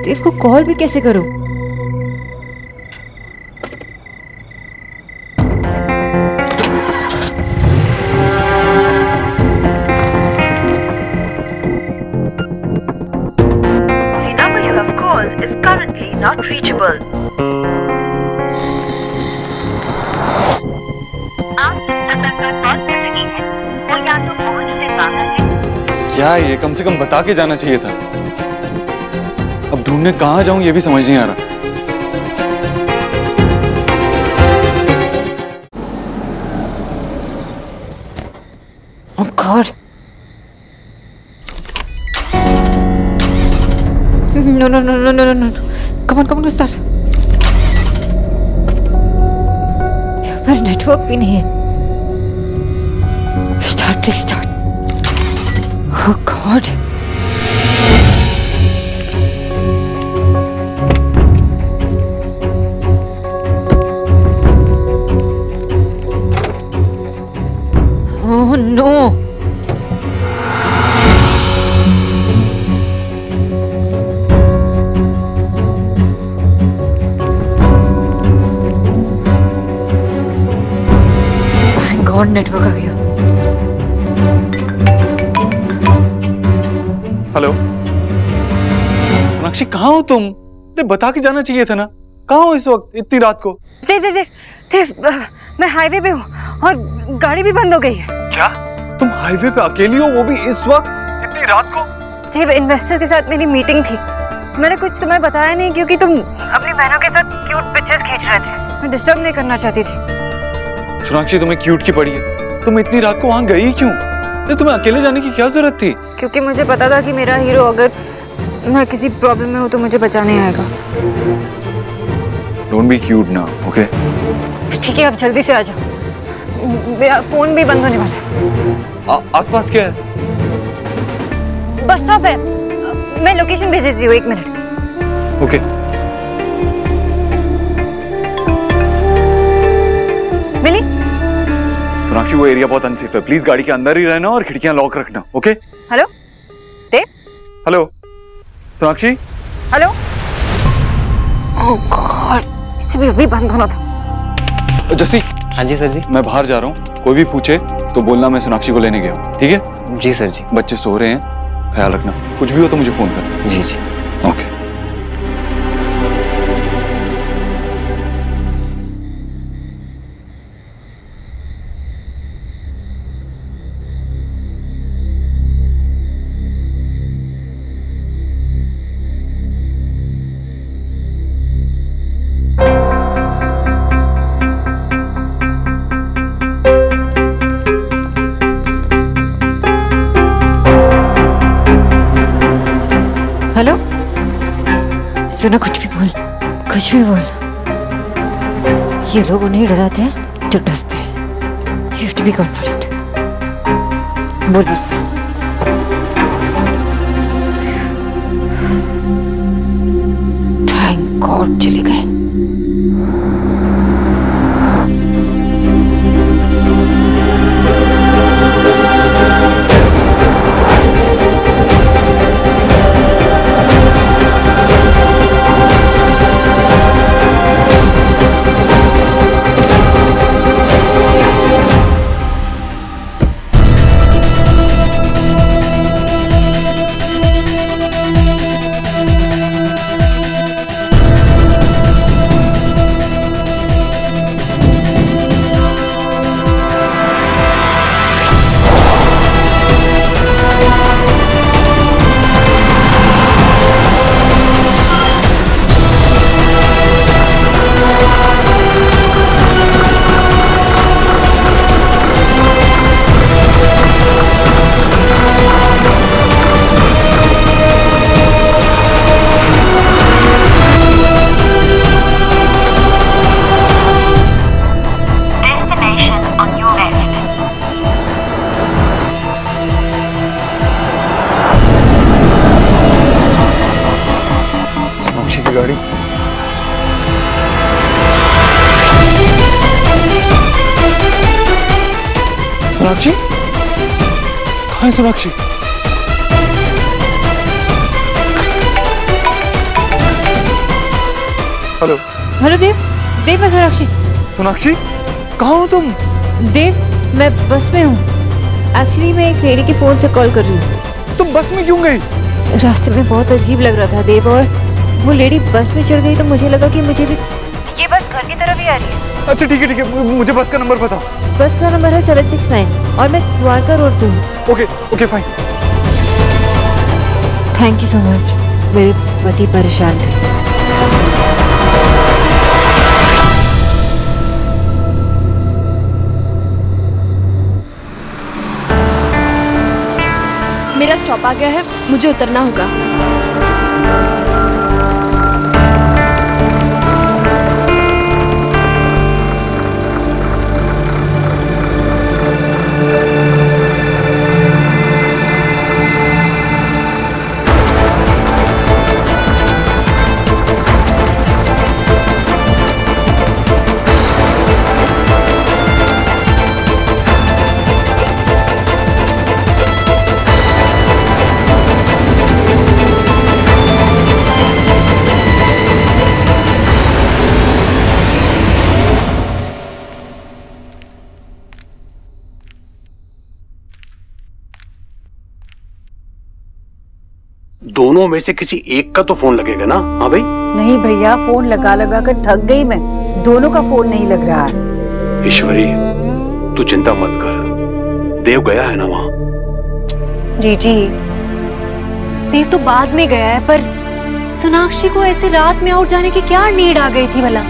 देव को कॉल भी कैसे करूं? The number you have called is currently not reachable. आप जिस नंबर पर कॉल कर रही हैं, वो या तो पहुंच से बाहर है। क्या ये कम से कम बता के जाना चाहिए था। अब ढूंढने कहाँ जाऊं ये भी समझ नहीं आ रहा। Oh God! No! Come on, start. यहाँ पर नेटवर्क भी नहीं है। Start, please start. Oh God! Oh no! Thank God network आ गया। हेलो मीनाक्षी, कहाँ हो तुम? अरे बता के जाना चाहिए था ना। कहाँ हो इस वक्त इतनी रात को? देव, मैं हाईवे पे हूँ और गाड़ी भी बंद हो गई है। क्या तुम हाईवे पे अकेली हो, वो भी इस वक्त इतनी रात को? देव, इन्वेस्टर के साथ मेरी मीटिंग थी। मैंने कुछ तुम्हें बताया नहीं क्योंकि तुम अपनी बहनों के साथ क्यूट पिक्चर्स खींच रहे थे। मैं डिस्टर्ब नहीं करना चाहती थी। मीनाक्षी, तुम्हें क्यूट की पड़ी है? तुम इतनी रात को वहाँ गई क्यों? अरे तुम्हें अकेले जाने की क्या जरूरत थी? क्योंकि मुझे पता था कि मेरा हीरो अगर मैं किसी प्रॉब्लम में हूँ तो मुझे बचाने आएगा। डोंट बी क्यूट ना, ओके? ठीक है, अब जल्दी से आ जाओ, मेरा फोन भी बंद होने वाला है। आसपास क्या है? बस स्टॉप है, मैं लोकेशन भेज देती हूँ, 1 मिनट। ओके। मिली? सोनाक्षी, वो एरिया बहुत अनसेफ है, प्लीज गाड़ी के अंदर ही रहना और खिड़कियां लॉक रखना, ओके? हेलो देव? हेलो सोनाक्षी? हेलो? ओह गॉड, इसे भी अभी बंद होना था। जसी। हाँ जी सर जी। मैं बाहर जा रहा हूँ, कोई भी पूछे तो बोलना मैं सोनाक्षी को लेने गया हूँ, ठीक है? जी सर जी। बच्चे सो रहे हैं, ख्याल रखना, कुछ भी हो तो मुझे फोन करना। जी जी। ओके। सुना, कुछ भी बोल, कुछ भी बोल। ये लोग उन्हें डराते हैं जो डसते हैं। You have to be confident. बोल बोल। Thank God चले गए। गाड़ी सोनाक्षी, कहाँ है सोनाक्षी? हेलो हेलो देव, देव मैं सोनाक्षी। सोनाक्षी कहाँ हो तुम? देव मैं बस में हूँ। एक्चुअली मैं एक लेडी के फोन से कॉल कर रही हूँ। तुम बस में क्यों गई? रास्ते में बहुत अजीब लग रहा था देव, और वो लेडी बस में चढ़ गई तो मुझे लगा कि मुझे भी ये बस घर की तरफ ही आ रही है। अच्छा ठीक है, मुझे बस का नंबर बताओ। बस का नंबर है 769 और मैं द्वारका रोड पे हूँ। Okay okay fine. Thank you so much. मेरे पति परेशान थे। मेरा स्टॉप आ गया है, मुझे उतरना होगा। दोनों में से किसी एक का तो फोन लगेगा ना? हाँ भाई। नहीं भैया, फोन लगा लगा कर थक गई मैं। दोनों का फोन नहीं लग रहा है। ईश्वरी तू चिंता मत कर, देव गया है ना वहां। जी देव तो बाद में गया है, पर सोनाक्षी को ऐसे रात में आउट जाने की क्या नीड आ गई थी भला?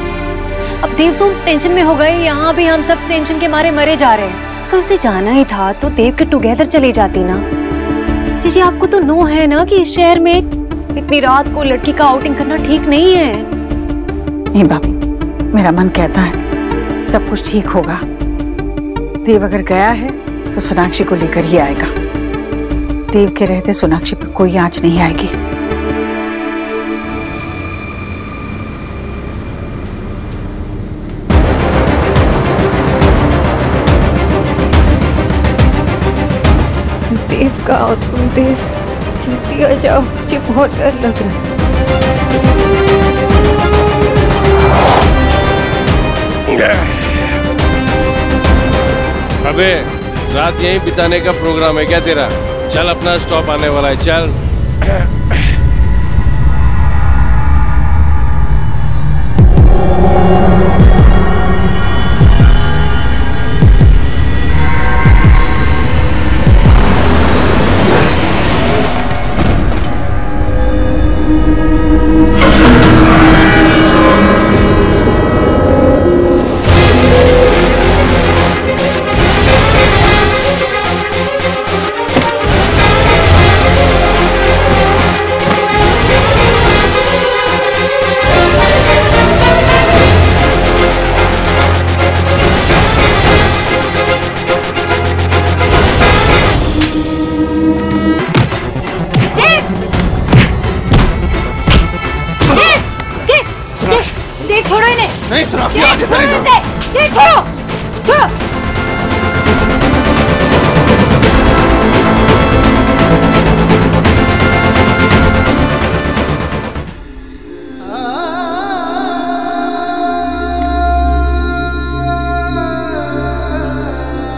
अब देव तो टेंशन में हो गए, यहाँ भी हम सब टेंशन के मारे मरे जा रहे हैं। अगर उसे जाना ही था तो देव के टुगेदर चली जाती ना। जी आपको तो नो है ना कि इस शहर में इतनी रात को लड़की का आउटिंग करना ठीक नहीं है। नहीं भाभी, मेरा मन कहता है सब कुछ ठीक होगा। देव अगर गया है तो सोनाक्षी को लेकर ही आएगा। देव के रहते सोनाक्षी पर कोई आंच नहीं आएगी। देव का आओ तुम, देव जीती आ जाओ, मुझे बहुत डर लग रहा है। अबे रात यहीं बिताने का प्रोग्राम है क्या तेरा? चल, अपना स्टॉप आने वाला है, चल। नहीं सोनाक्षी, आज ऐसा नहीं छोड़ो। छोड़ो।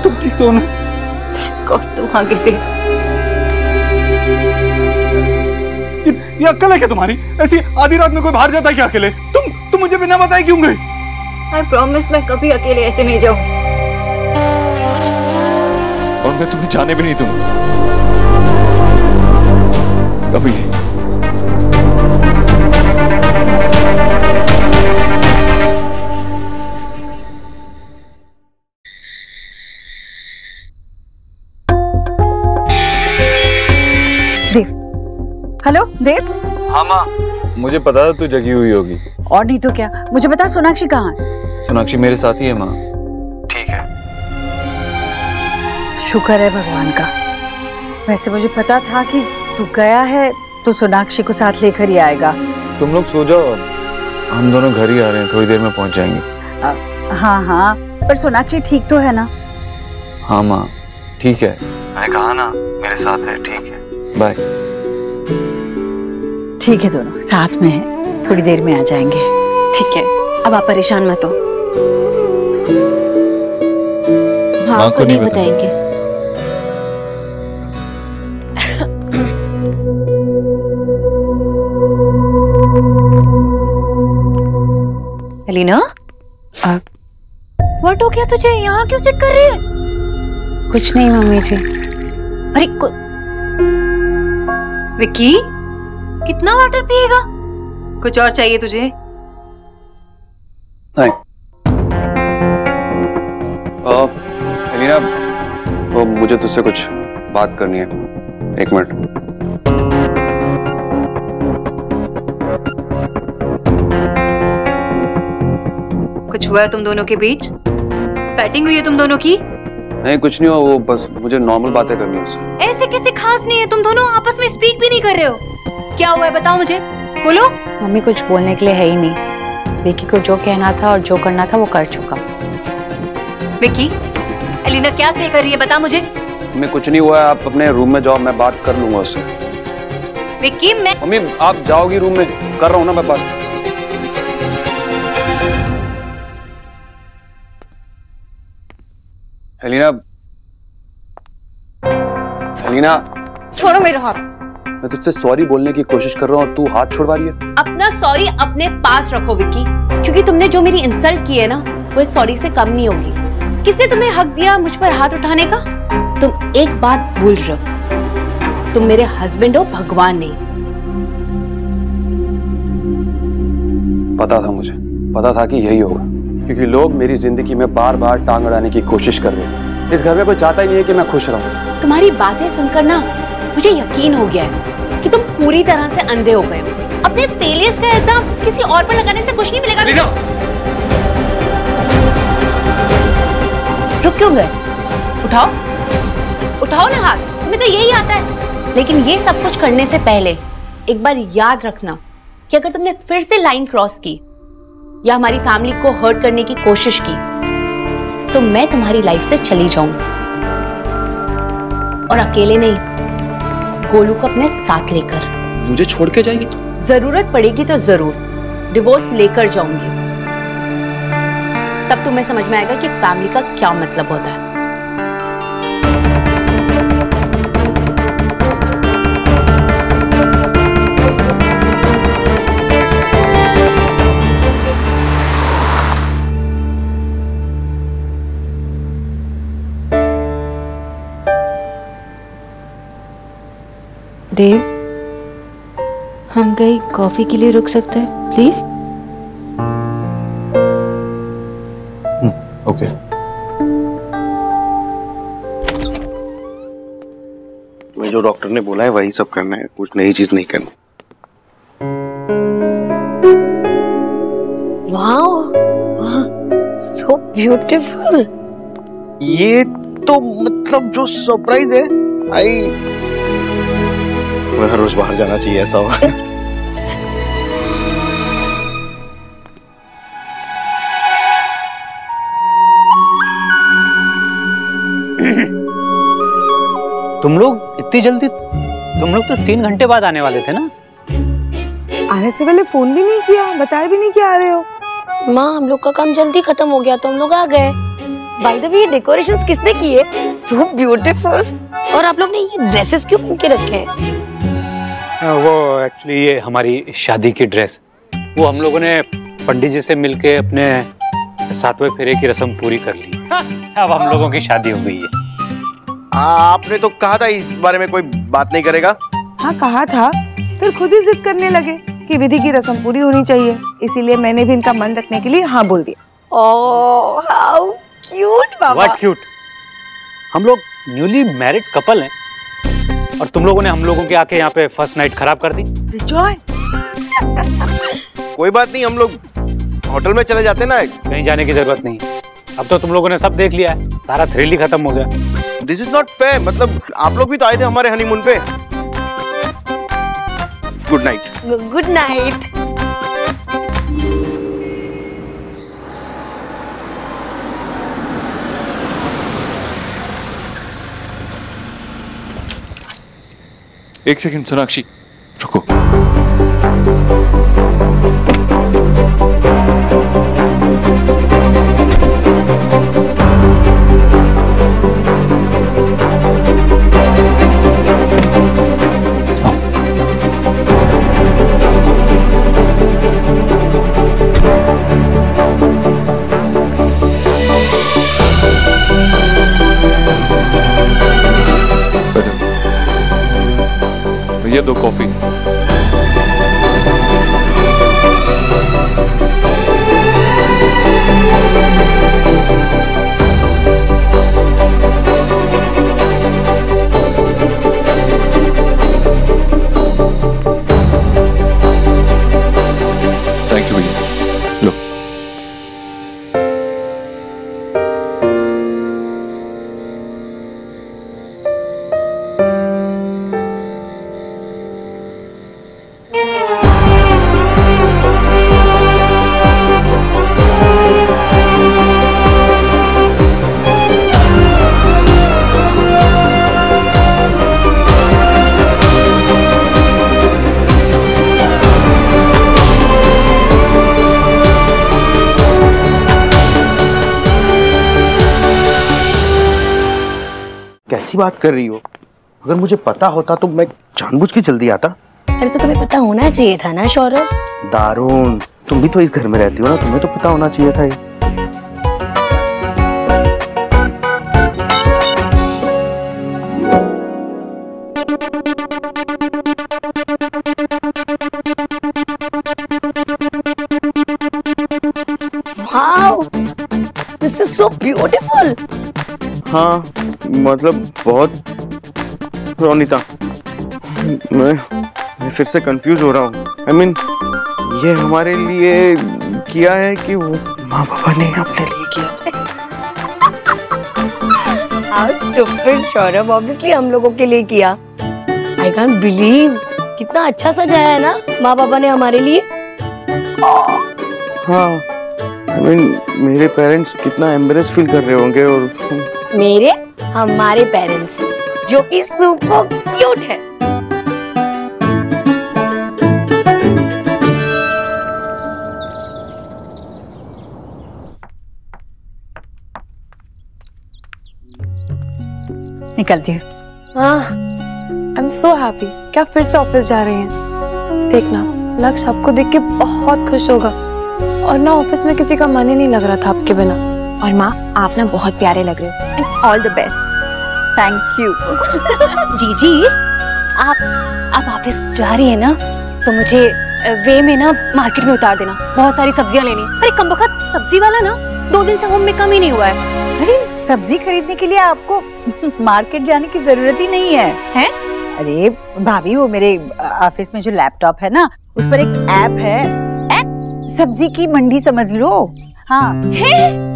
तुम ठीक तो ना? तू आगे देख। ये अक्ल है क्या तुम्हारी? ऐसी आधी रात में कोई बाहर जाता है क्या अकेले? तुम मुझे बिना बताए क्यों गई? I promise मैं कभी अकेले ऐसे नहीं जाऊंगी। और मैं तुम्हें जाने भी नहीं दूंगा, कभी नहीं। देव। हेलो देव। हाँ माँ, मुझे पता था तू जगी हुई होगी। और नहीं तो क्या। मुझे बता सोनाक्षी कहाँ है? सोनाक्षी मेरे साथ ही है माँ। ठीक है। शुक्र है भगवान का। वैसे मुझे पता था कि तू गया है तो सोनाक्षी को साथ लेकर ही आएगा। तुम लोग सो जाओ, हम दोनों घर ही आ रहे हैं, थोड़ी देर में पहुंच जाएंगे। हाँ हाँ, पर सोनाक्षी ठीक तो है ना? हाँ माँ ठीक है, मैंने कहा ना मेरे साथ है। ठीक है, बाय। ठीक है, दोनों साथ में हैं, थोड़ी देर में आ जाएंगे। ठीक है, अब आप परेशान मत हो। माँ को नहीं बताएंगे। एलिना, व्हाट हो गया तुझे? यहाँ क्यों सिट कर रही है? कुछ नहीं मम्मी जी। अरे विक्की, कितना वाटर पिएगा? कुछ और चाहिए तुझे? नहीं। एलिना, वो मुझे तुझसे कुछ बात करनी है। एक मिनट। कुछ हुआ है तुम दोनों के बीच? बैटिंग हुई है तुम दोनों की? नहीं कुछ नहीं हुआ, वो बस मुझे नॉर्मल बातें करनी है उससे। ऐसे किसी खास नहीं है, तुम दोनों आपस में स्पीक भी नहीं कर रहे हो। क्या हुआ है बताओ मुझे, बोलो। मम्मी कुछ बोलने के लिए है ही नहीं। विक्की को जो कहना था और जो करना था वो कर चुका। विक्की, एलिना क्या सही कर रही है बता मुझे। मैं कुछ नहीं हुआ है, आप अपने रूम में जाओ, मैं बात कर लूंगा उससे। विक्की मैं। मम्मी आप जाओगी रूम में, कर रहा हूँ ना मैं बात। एलिना, एलिना छोड़ो मेरा हाथ। मैं तुझसे सॉरी बोलने की कोशिश कर रहा हूँ, तू हाथ छुड़वा रही है। अपना सॉरी अपने पास रखो विक्की, क्योंकि तुमने जो मेरी इंसल्ट की है ना, वो सॉरी से कम नहीं होगी। किसने तुम्हें हक दिया मुझ पर हाथ उठाने का? तुम एक बात भूल रहे हो, तुम मेरे हस्बैंड हो, भगवान नहीं। पता था मुझे, पता था कि यही होगा, क्योंकि लोग मेरी जिंदगी में बार बार टांग अड़ाने की कोशिश कर रहे हैं। इस घर में कोई चाहता ही नहीं है कि मैं खुश रहूं। तुम्हारी बातें सुनकर ना मुझे यकीन हो गया है कि तुम पूरी तरह से अंधे हो गए हो। अपने फेलियर्स का इल्जाम किसी और पर लगाने से कुछ नहीं मिलेगा। रुक क्यों गए? उठाओ, उठाओ ना हाथ, तुम्हें तो यही आता है। लेकिन ये सब कुछ करने से पहले एक बार याद रखना कि अगर तुमने फिर से लाइन क्रॉस की या हमारी फैमिली को हर्ट करने की कोशिश की तो मैं तुम्हारी लाइफ से चली जाऊंगी, और अकेले नहीं, गोलू को अपने साथ लेकर। मुझे छोड़ के जाएगी तू? जरूरत पड़ेगी तो जरूर डिवोर्स लेकर जाऊंगी, तब तुम्हें समझ में आएगा कि फैमिली का क्या मतलब होता है। देव, हम कहीं कॉफी के लिए रुक सकते हैं प्लीज? ओके। मैं जो डॉक्टर ने बोला है वही सब करना है, कुछ नई चीज नहीं करनी। Wow, so beautiful. ये तो मतलब जो सरप्राइज है, मैं हर रोज बाहर जाना चाहिए ऐसा होगा। तुम लोग इतनी जल्दी, तुम लोग तो 3 घंटे बाद आने वाले थे ना? आने से पहले फोन भी नहीं किया, बताया भी नहीं कि आ रहे हो। माँ हम लोग का काम जल्दी खत्म हो गया तो हम लोग आ गए। बाय द वे ये डेकोरेशंस किसने किए? So beautiful. और आप लोग ने ये ड्रेसेस क्यों पहन के रखे हैं? वो एक्चुअली ये हमारी शादी की ड्रेस, वो हम लोगों ने पंडित जी से मिलके अपने 7वें फेरे की रस्म पूरी कर ली। अब हम लोगों की शादी हो गई है। आपने तो कहा था इस बारे में कोई बात नहीं करेगा। हाँ कहा था, फिर खुद ही जिद करने लगे कि विधि की रस्म पूरी होनी चाहिए, इसीलिए मैंने भी इनका मन रखने के लिए हाँ बोल दिया। Oh how cute Baba. What cute? हम लोग न्यूली मैरिड कपल हैं और तुम लोगों ने हम लोगों के आके यहाँ पे फर्स्ट नाइट खराब कर दी। कोई बात नहीं, हम लोग होटल में चले जाते ना। कहीं जाने की जरूरत नहीं, अब तो तुम लोगों ने सब देख लिया है, सारा थ्रिल ही खत्म हो गया। दिस इज नॉट फेयर, मतलब आप लोग भी तो आए थे हमारे हनीमून पे। Good night. Good night. एक सेकंड सोनाक्षी, रुको। ये दो कॉफी। थैंक यू भैया, लो। कैसी बात कर रही हो? अगर मुझे पता होता तो मैं जानबूझ के जल्दी आता। अरे तो तुम्हें पता होना चाहिए था ना सौरभ। दारुण, तुम भी तो इस घर में रहती हो ना, तुम्हें तो पता होना चाहिए था ये। Wow, this is so beautiful. हाँ मतलब बहुत। रोनिता, मैं फिर से कंफ्यूज हो रहा हूँ। I mean, ये हमारे लिए किया है कि वो माँ पापा ने अपने लिए किया? How stupid सौरभ, ऑब्वियसली हम लोगों के लिए किया। I can't believe, कितना अच्छा सजाया है ना माँ पापा ने हमारे लिए। हाँ, I mean, मेरे पेरेंट्स कितना एम्बरेस फील कर रहे होंगे। और मेरे हमारे पेरेंट्स जो कि सुपर क्यूट है। निकलती हूँ। हाँ, आई एम सो हैप्पी। क्या फिर से ऑफिस जा रही हैं? देखना, लक्ष्य आपको देख के बहुत खुश होगा। और ना ऑफिस में किसी का मन ही नहीं लग रहा था आपके बिना। और माँ, आप ना बहुत प्यारे लग रहे हो। And all the best. Thank you. जीजी, आप ऑफिस जा रही है ना, तो मुझे वे में ना मार्केट में उतार देना, बहुत सारी सब्जियां लेनी है। अरे कमबख्त सब्जी वाला ना 2 दिन से होम में कम ही नहीं हुआ है। अरे सब्जी खरीदने के लिए आपको मार्केट जाने की जरूरत ही नहीं है। हैं? अरे भाभी, वो मेरे ऑफिस में जो लैपटॉप है ना, उस पर एक ऐप है। सब्जी की मंडी समझ लो। हाँ,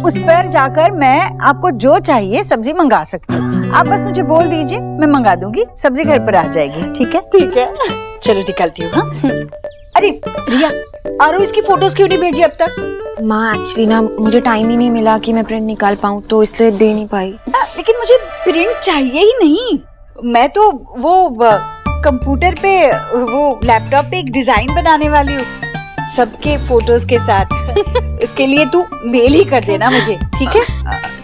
उस पर जाकर मैं आपको जो चाहिए सब्जी मंगा सकती हूँ। आप बस मुझे बोल दीजिए, मैं मंगा दूंगी, सब्जी घर पर आ जाएगी। ठीक है? ठीक है, चलो निकलती हूँ। हाँ? अरे रिया, आरोही की फोटोज क्यों नहीं भेजी अब तक? माँ एक्चुअली ना मुझे टाइम ही नहीं मिला कि मैं प्रिंट निकाल पाऊँ, तो इसलिए दे नहीं पाई। लेकिन मुझे प्रिंट चाहिए ही नहीं। मैं तो वो कंप्यूटर पे वो लैपटॉप पे एक डिजाइन बनाने वाली हूँ सबके फोटोज के साथ। इसके लिए तू मेल ही कर देना मुझे, ठीक है?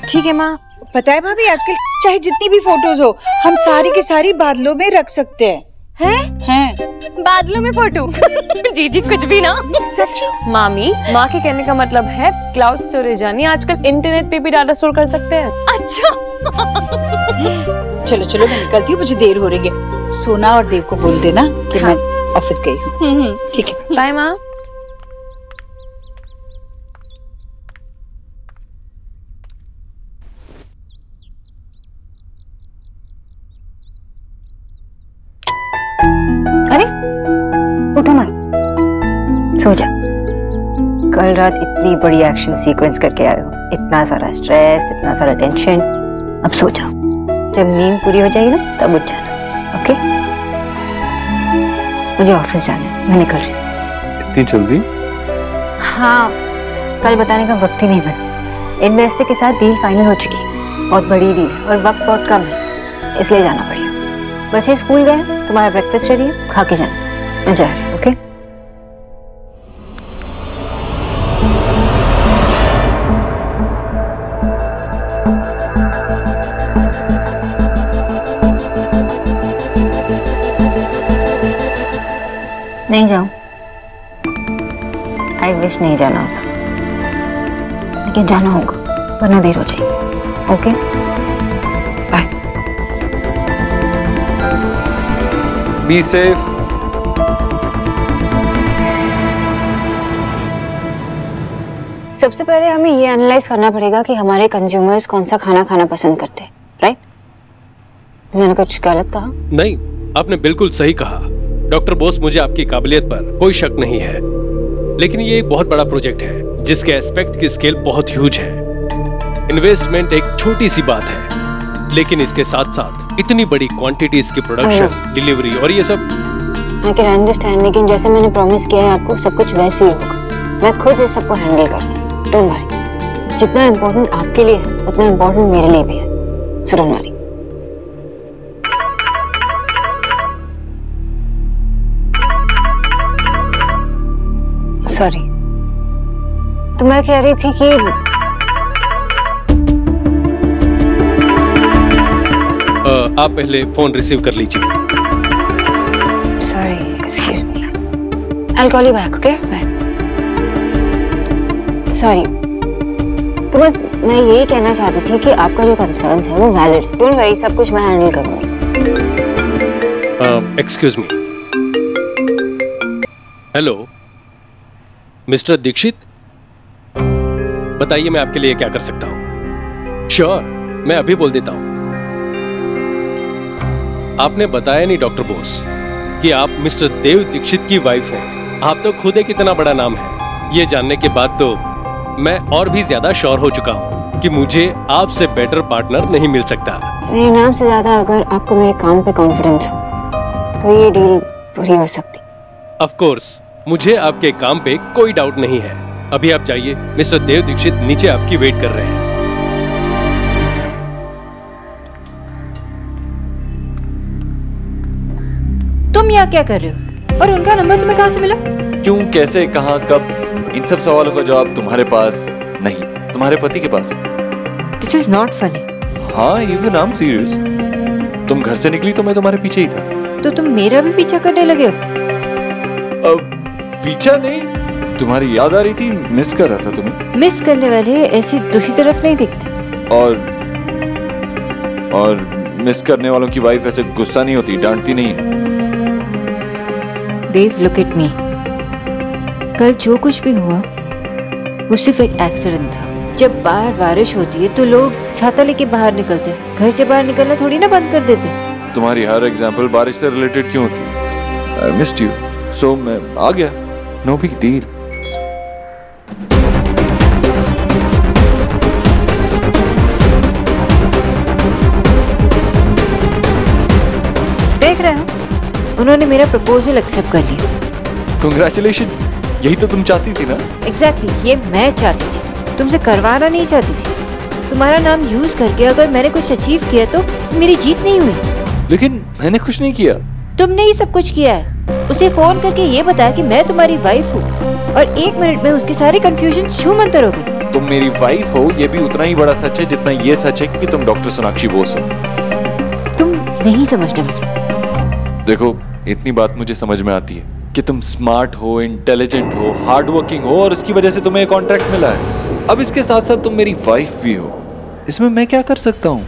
ठीक है माँ। पता है भाभी, आजकल चाहे जितनी भी फोटोज हो हम सारी की सारी बादलों में रख सकते हैं। हैं? बादलों में फोटो? जी जी कुछ भी ना। सच्ची? मामी, माँ के कहने का मतलब है क्लाउड स्टोरेज, यानी आजकल इंटरनेट पे भी डाटा स्टोर कर सकते हैं। अच्छा। चलो चलो मैं निकलती हूँ, मुझे देर हो रही है। सोना और देव को बोल देना कि मैं ऑफिस गई हूँ। ठीक है, बाय माँ। अरे उठो ना, सो जा। कल रात इतनी बड़ी एक्शन सीक्वेंस करके आए हो, इतना सारा स्ट्रेस, इतना सारा टेंशन। अब सो जाओ, जब नींद पूरी हो जाएगी ना तब उठ जाना, ओके? मुझे ऑफिस जाना है, मैं निकल रही हूँ। इतनी जल्दी? हाँ, कल बताने का वक्त ही नहीं बना। इन्वेस्टर के साथ डील फाइनल हो चुकी है, बहुत बड़ी डील और वक्त बहुत कम है, इसलिए जाना पड़ेगा। बच्चे स्कूल गए, तुम्हारा ब्रेकफास्ट रेडी है, खा के जाना। मैं जा रही हूँ, ओके? नहीं जाऊं? आई विश नहीं जाना होता, लेकिन जाना होगा वरना देर हो जाएगी, ओके? Be safe. सबसे पहले हमें ये एनालाइज करना पड़ेगा कि हमारे कंज्यूमर्स कौन सा खाना खाना पसंद करते हैं, राइट? मैंने कुछ गलत कहा? नहीं, आपने बिल्कुल सही कहा। डॉक्टर बोस, मुझे आपकी काबिलियत पर कोई शक नहीं है, लेकिन ये एक बहुत बड़ा प्रोजेक्ट है जिसके एस्पेक्ट की स्केल बहुत ह्यूज है। इन्वेस्टमेंट एक छोटी सी बात है, लेकिन इसके साथ साथ इतनी बड़ी क्वांटिटीज की प्रोडक्शन, डिलीवरी और ये सब। I can understand, लेकिन जैसे मैंने प्रॉमिस किया है आपको, सब कुछ वैसे ही होगा। मैं खुद इस सबको हैंडल कर लूंगी, डोंट वरी। जितना इम्पोर्टेंट आपके लिए है उतना इम्पोर्टेंट मेरे लिए भी है, सो डोंट वरी। सॉरी, तो मैं कह रही थी कि आप पहले फोन रिसीव कर लीजिए। Sorry, excuse me, I'll call you back, okay? Bye. Sorry, तो बस मैं यही कहना चाहती थी कि आपका जो कंसर्न है वो वैलिड है, डोंट वरी, सब कुछ मैं हैंडल करूंगी। Excuse me. Hello mister Dixit, बताइए मैं आपके लिए क्या कर सकता हूँ। श्योर, मैं अभी बोल देता हूँ। आपने बताया नहीं डॉक्टर बोस कि आप मिस्टर देव दीक्षित की वाइफ हैं। आप तो खुद एक इतना बड़ा नाम है। ये जानने के बाद तो मैं और भी ज्यादा श्योर हो चुका हूँ कि मुझे आपसे बेटर पार्टनर नहीं मिल सकता। मेरे नाम से ज्यादा अगर आपको मेरे काम पे कॉन्फिडेंस हो तो ये डील पूरी हो सकती। ऑफ कोर्स, मुझे आपके काम पे कोई डाउट नहीं है। अभी आप जाइए, मिस्टर देव दीक्षित नीचे आपकी वेट कर रहे हैं। तुम यहाँ क्या कर रहे हो और उनका नंबर तुम्हें कहाँ से मिला? क्यों, कैसे, कहाँ, कब, इन सब सवालों का जवाब तुम्हारे पास नहीं, तुम्हारे पति के पास है। This is not funny. हाँ, इवन आई एम सीरियस। तुम घर से निकली तो मैं तुम्हारे पीछे ही था। तो तुम मेरा भी पीछा करने लगे हो? अब पीछा नहीं, तुम्हारी याद आ रही थी, मिस कर रहा था तुम्हें। मिस करने वाले ऐसी दूसरी तरफ नहीं दिखते। और मिस करने वालों की वाइफ ऐसे गुस्सा नहीं होती, डांटती नहीं है। देव, लुक एट मी। कल जो कुछ भी हुआ वो सिर्फ एक एक्सीडेंट था। जब बाहर बारिश होती है तो लोग छाता लेके बाहर निकलते हैं, घर से बाहर निकलना थोड़ी ना बंद कर देते। तुम्हारी हर एग्जाम्पल बारिश से रिलेटेड क्यों थी? आई मिस्ड यू, सो मैं आ गया, नो बिग डील। देख रहे हो, उन्होंने मेरा प्रपोजल एक्सेप्ट कर लिया। Congratulations, यही तो तुम चाहती थी ना? Exactly, ये मैं चाहती थी, तुमसे करवाना नहीं चाहती थी। तुम्हारा नाम यूज करके अगर मैंने कुछ अचीव किया तो मेरी जीत नहीं हुई। लेकिन मैंने कुछ नहीं किया। तुमने ही सब कुछ किया है। उसे फोन करके ये बताया कि मैं तुम्हारी वाइफ हूँ और 1 मिनट में उसके सारे कंफ्यूजन छूमंतर हो गए। तुम मेरी वाइफ हो ये भी उतना ही बड़ा सच है जितना ये सच है कि तुम डॉक्टर सोनाक्षी बोस हो। तुम नहीं समझने वाले। देखो इतनी बात मुझे समझ में आती है कि तुम स्मार्ट हो, इंटेलिजेंट हो, हार्ड वर्किंग हो और उसकी वजह से तुम्हें एक कॉन्ट्रैक्ट मिला है। अब इसके साथ साथ तुम मेरी वाइफ भी हो, इसमें मैं क्या कर सकता हूँ?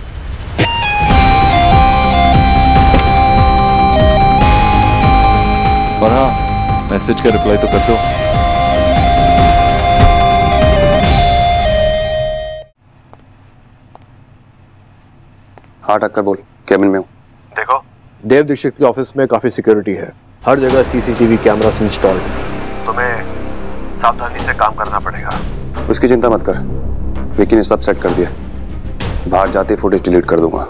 और हाँ, मैसेज का रिप्लाई तो कर दो। हाँ टक्कर बोल, केबिन में हूँ। देखो देव दीक्षित के ऑफिस में काफी सिक्योरिटी है, हर जगह सीसीटीवी कैमरास इंस्टॉल्ड है। तुम्हें सावधानी से काम करना पड़ेगा। उसकी चिंता मत कर, विकी ने सब सेट कर दिया। बाहर जाते फुटेज डिलीट कर दूंगा।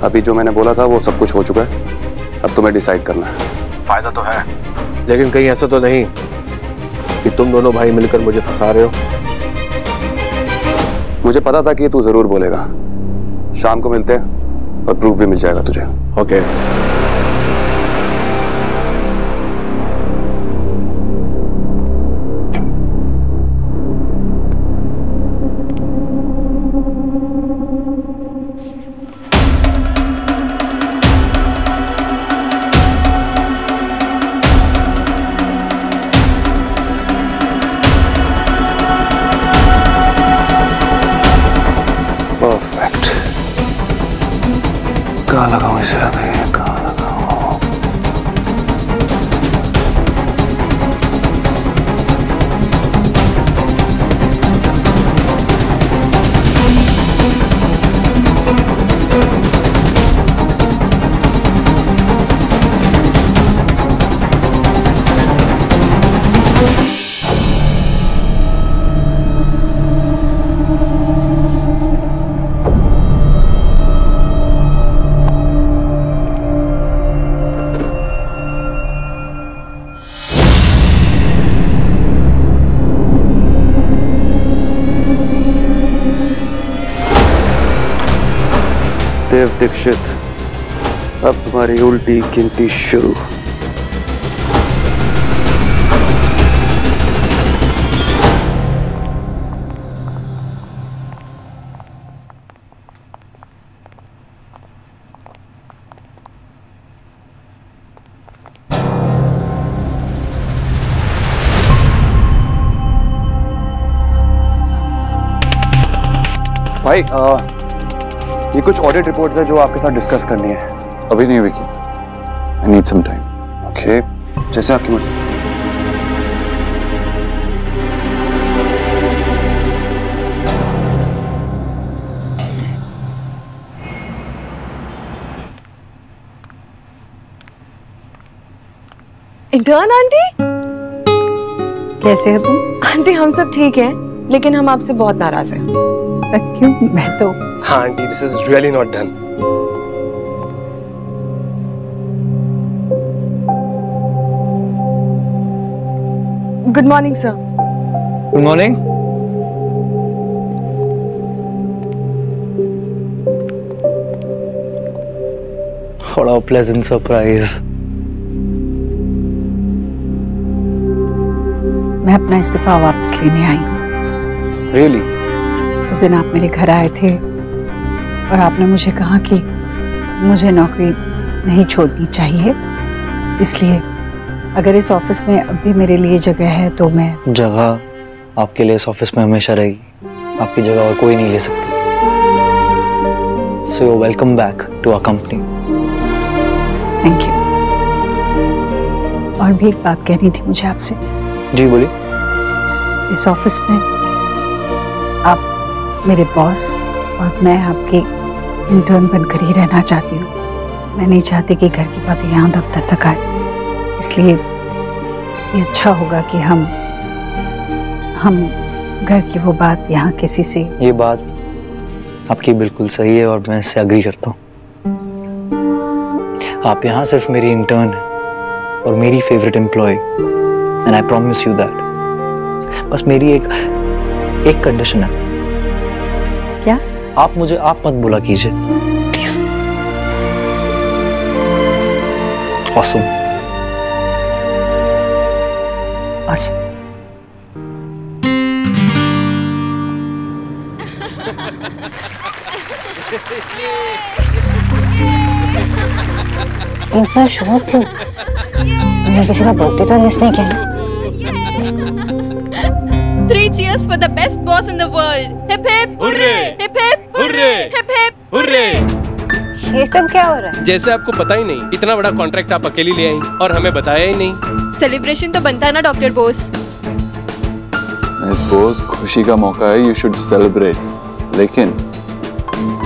अभी जो मैंने बोला था वो सब कुछ हो चुका है, अब तुम्हें डिसाइड करना है। फायदा तो है, लेकिन कहीं ऐसा तो नहीं कि तुम दोनों भाई मिलकर मुझे फंसा रहे हो? मुझे पता था कि तू जरूर बोलेगा। शाम को मिलते हैं और प्रूफ भी मिल जाएगा तुझे। ओके। परफेक्ट। कहाँ लगाऊं इसे अभी, कहाँ लगाऊं? देव दीक्षित, अब तुम्हारी उल्टी गिनती शुरू। भाई ये कुछ ऑडिट रिपोर्ट्स है जो आपके साथ डिस्कस करनी है। अभी नहीं Vicky, I need some time. Okay, जैसे आपकी मर्जी। इंटर्न आंटी, कैसे हो तुम? आंटी हम सब ठीक हैं, लेकिन हम आपसे बहुत नाराज हैं। क्यों? मैं तो हाँ aunty, this is really not done. Good morning sir. Good morning. What a pleasant surprise. मैं अपना इस्तीफा वापस लेने आई हूँ। Really? उस दिन आप मेरे घर आए थे और आपने मुझे कहा कि मुझे नौकरी नहीं छोड़नी चाहिए, इसलिए अगर इस ऑफिस में अब भी मेरे लिए जगह है तो मैं। जगह आपके लिए इस ऑफिस में हमेशा रहेगी, आपकी जगह और कोई नहीं ले सकती। So you're welcome back to our company. Thank you. और भी एक बात कहनी थी मुझे आपसे। जी बोलिए। इस ऑफिस में आप मेरे बॉस और मैं आपके इंटर्न बनकर ही रहना चाहती हूँ। मैं नहीं चाहती कि घर की बातें यहाँ दफ्तर तक आए, इसलिए ये अच्छा होगा कि हम घर की वो बात यहाँ किसी से। ये बात आपकी बिल्कुल सही है और मैं इससे एग्री करता हूँ। आप यहाँ सिर्फ मेरी इंटर्न हैं और मेरी favourite employee, and I promise you that. बस मेरी एक कंडीशन है। क्या? आप मत बुला कीजिए प्लीज। awesome. Awesome. इतना शौक क्यों? मैंने किसी का बर्थडे तो मिस नहीं किया। 3 cheers for the best boss in the world. Hip hip hooray! Hip hip hooray! Hip hip hooray! ये सब क्या हो रहा है? जैसे आपको पता ही नहीं, इतना बड़ा कॉन्ट्रैक्ट आप अकेली ले आई और हमें बताया ही नहीं। सेलिब्रेशन तो बनता है ना डॉक्टर बोस। मिस बोस, खुशी का मौका है, यू शुड सेलिब्रेट। लेकिन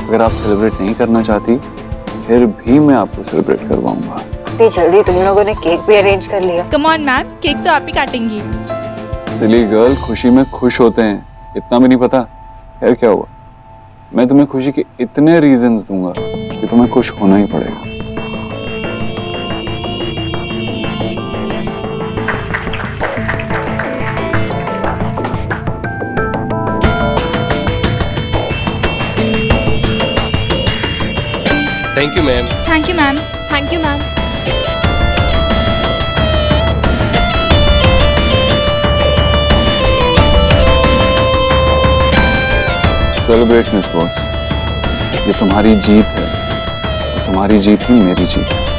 अगर आप सेलिब्रेट नहीं करना चाहती, फिर भी मैं आपको सेलिब्रेट करवाऊंगा। इतनी जल्दी तुम लोगों ने केक भी अरेंज कर लिया? कम ऑन मैम, केक तो आप ही काटेंगी। सिली गर्ल, खुशी में खुश होते हैं, इतना भी नहीं पता? यार क्या हुआ, मैं तुम्हें खुशी के इतने रीजंस दूंगा कि तुम्हें खुश होना ही पड़ेगा। Thank you ma'am. Thank you ma'am. Thank you ma'am. Celebrate miss boss, ये तुम्हारी जीत है और तुम्हारी जीत ही मेरी जीत है।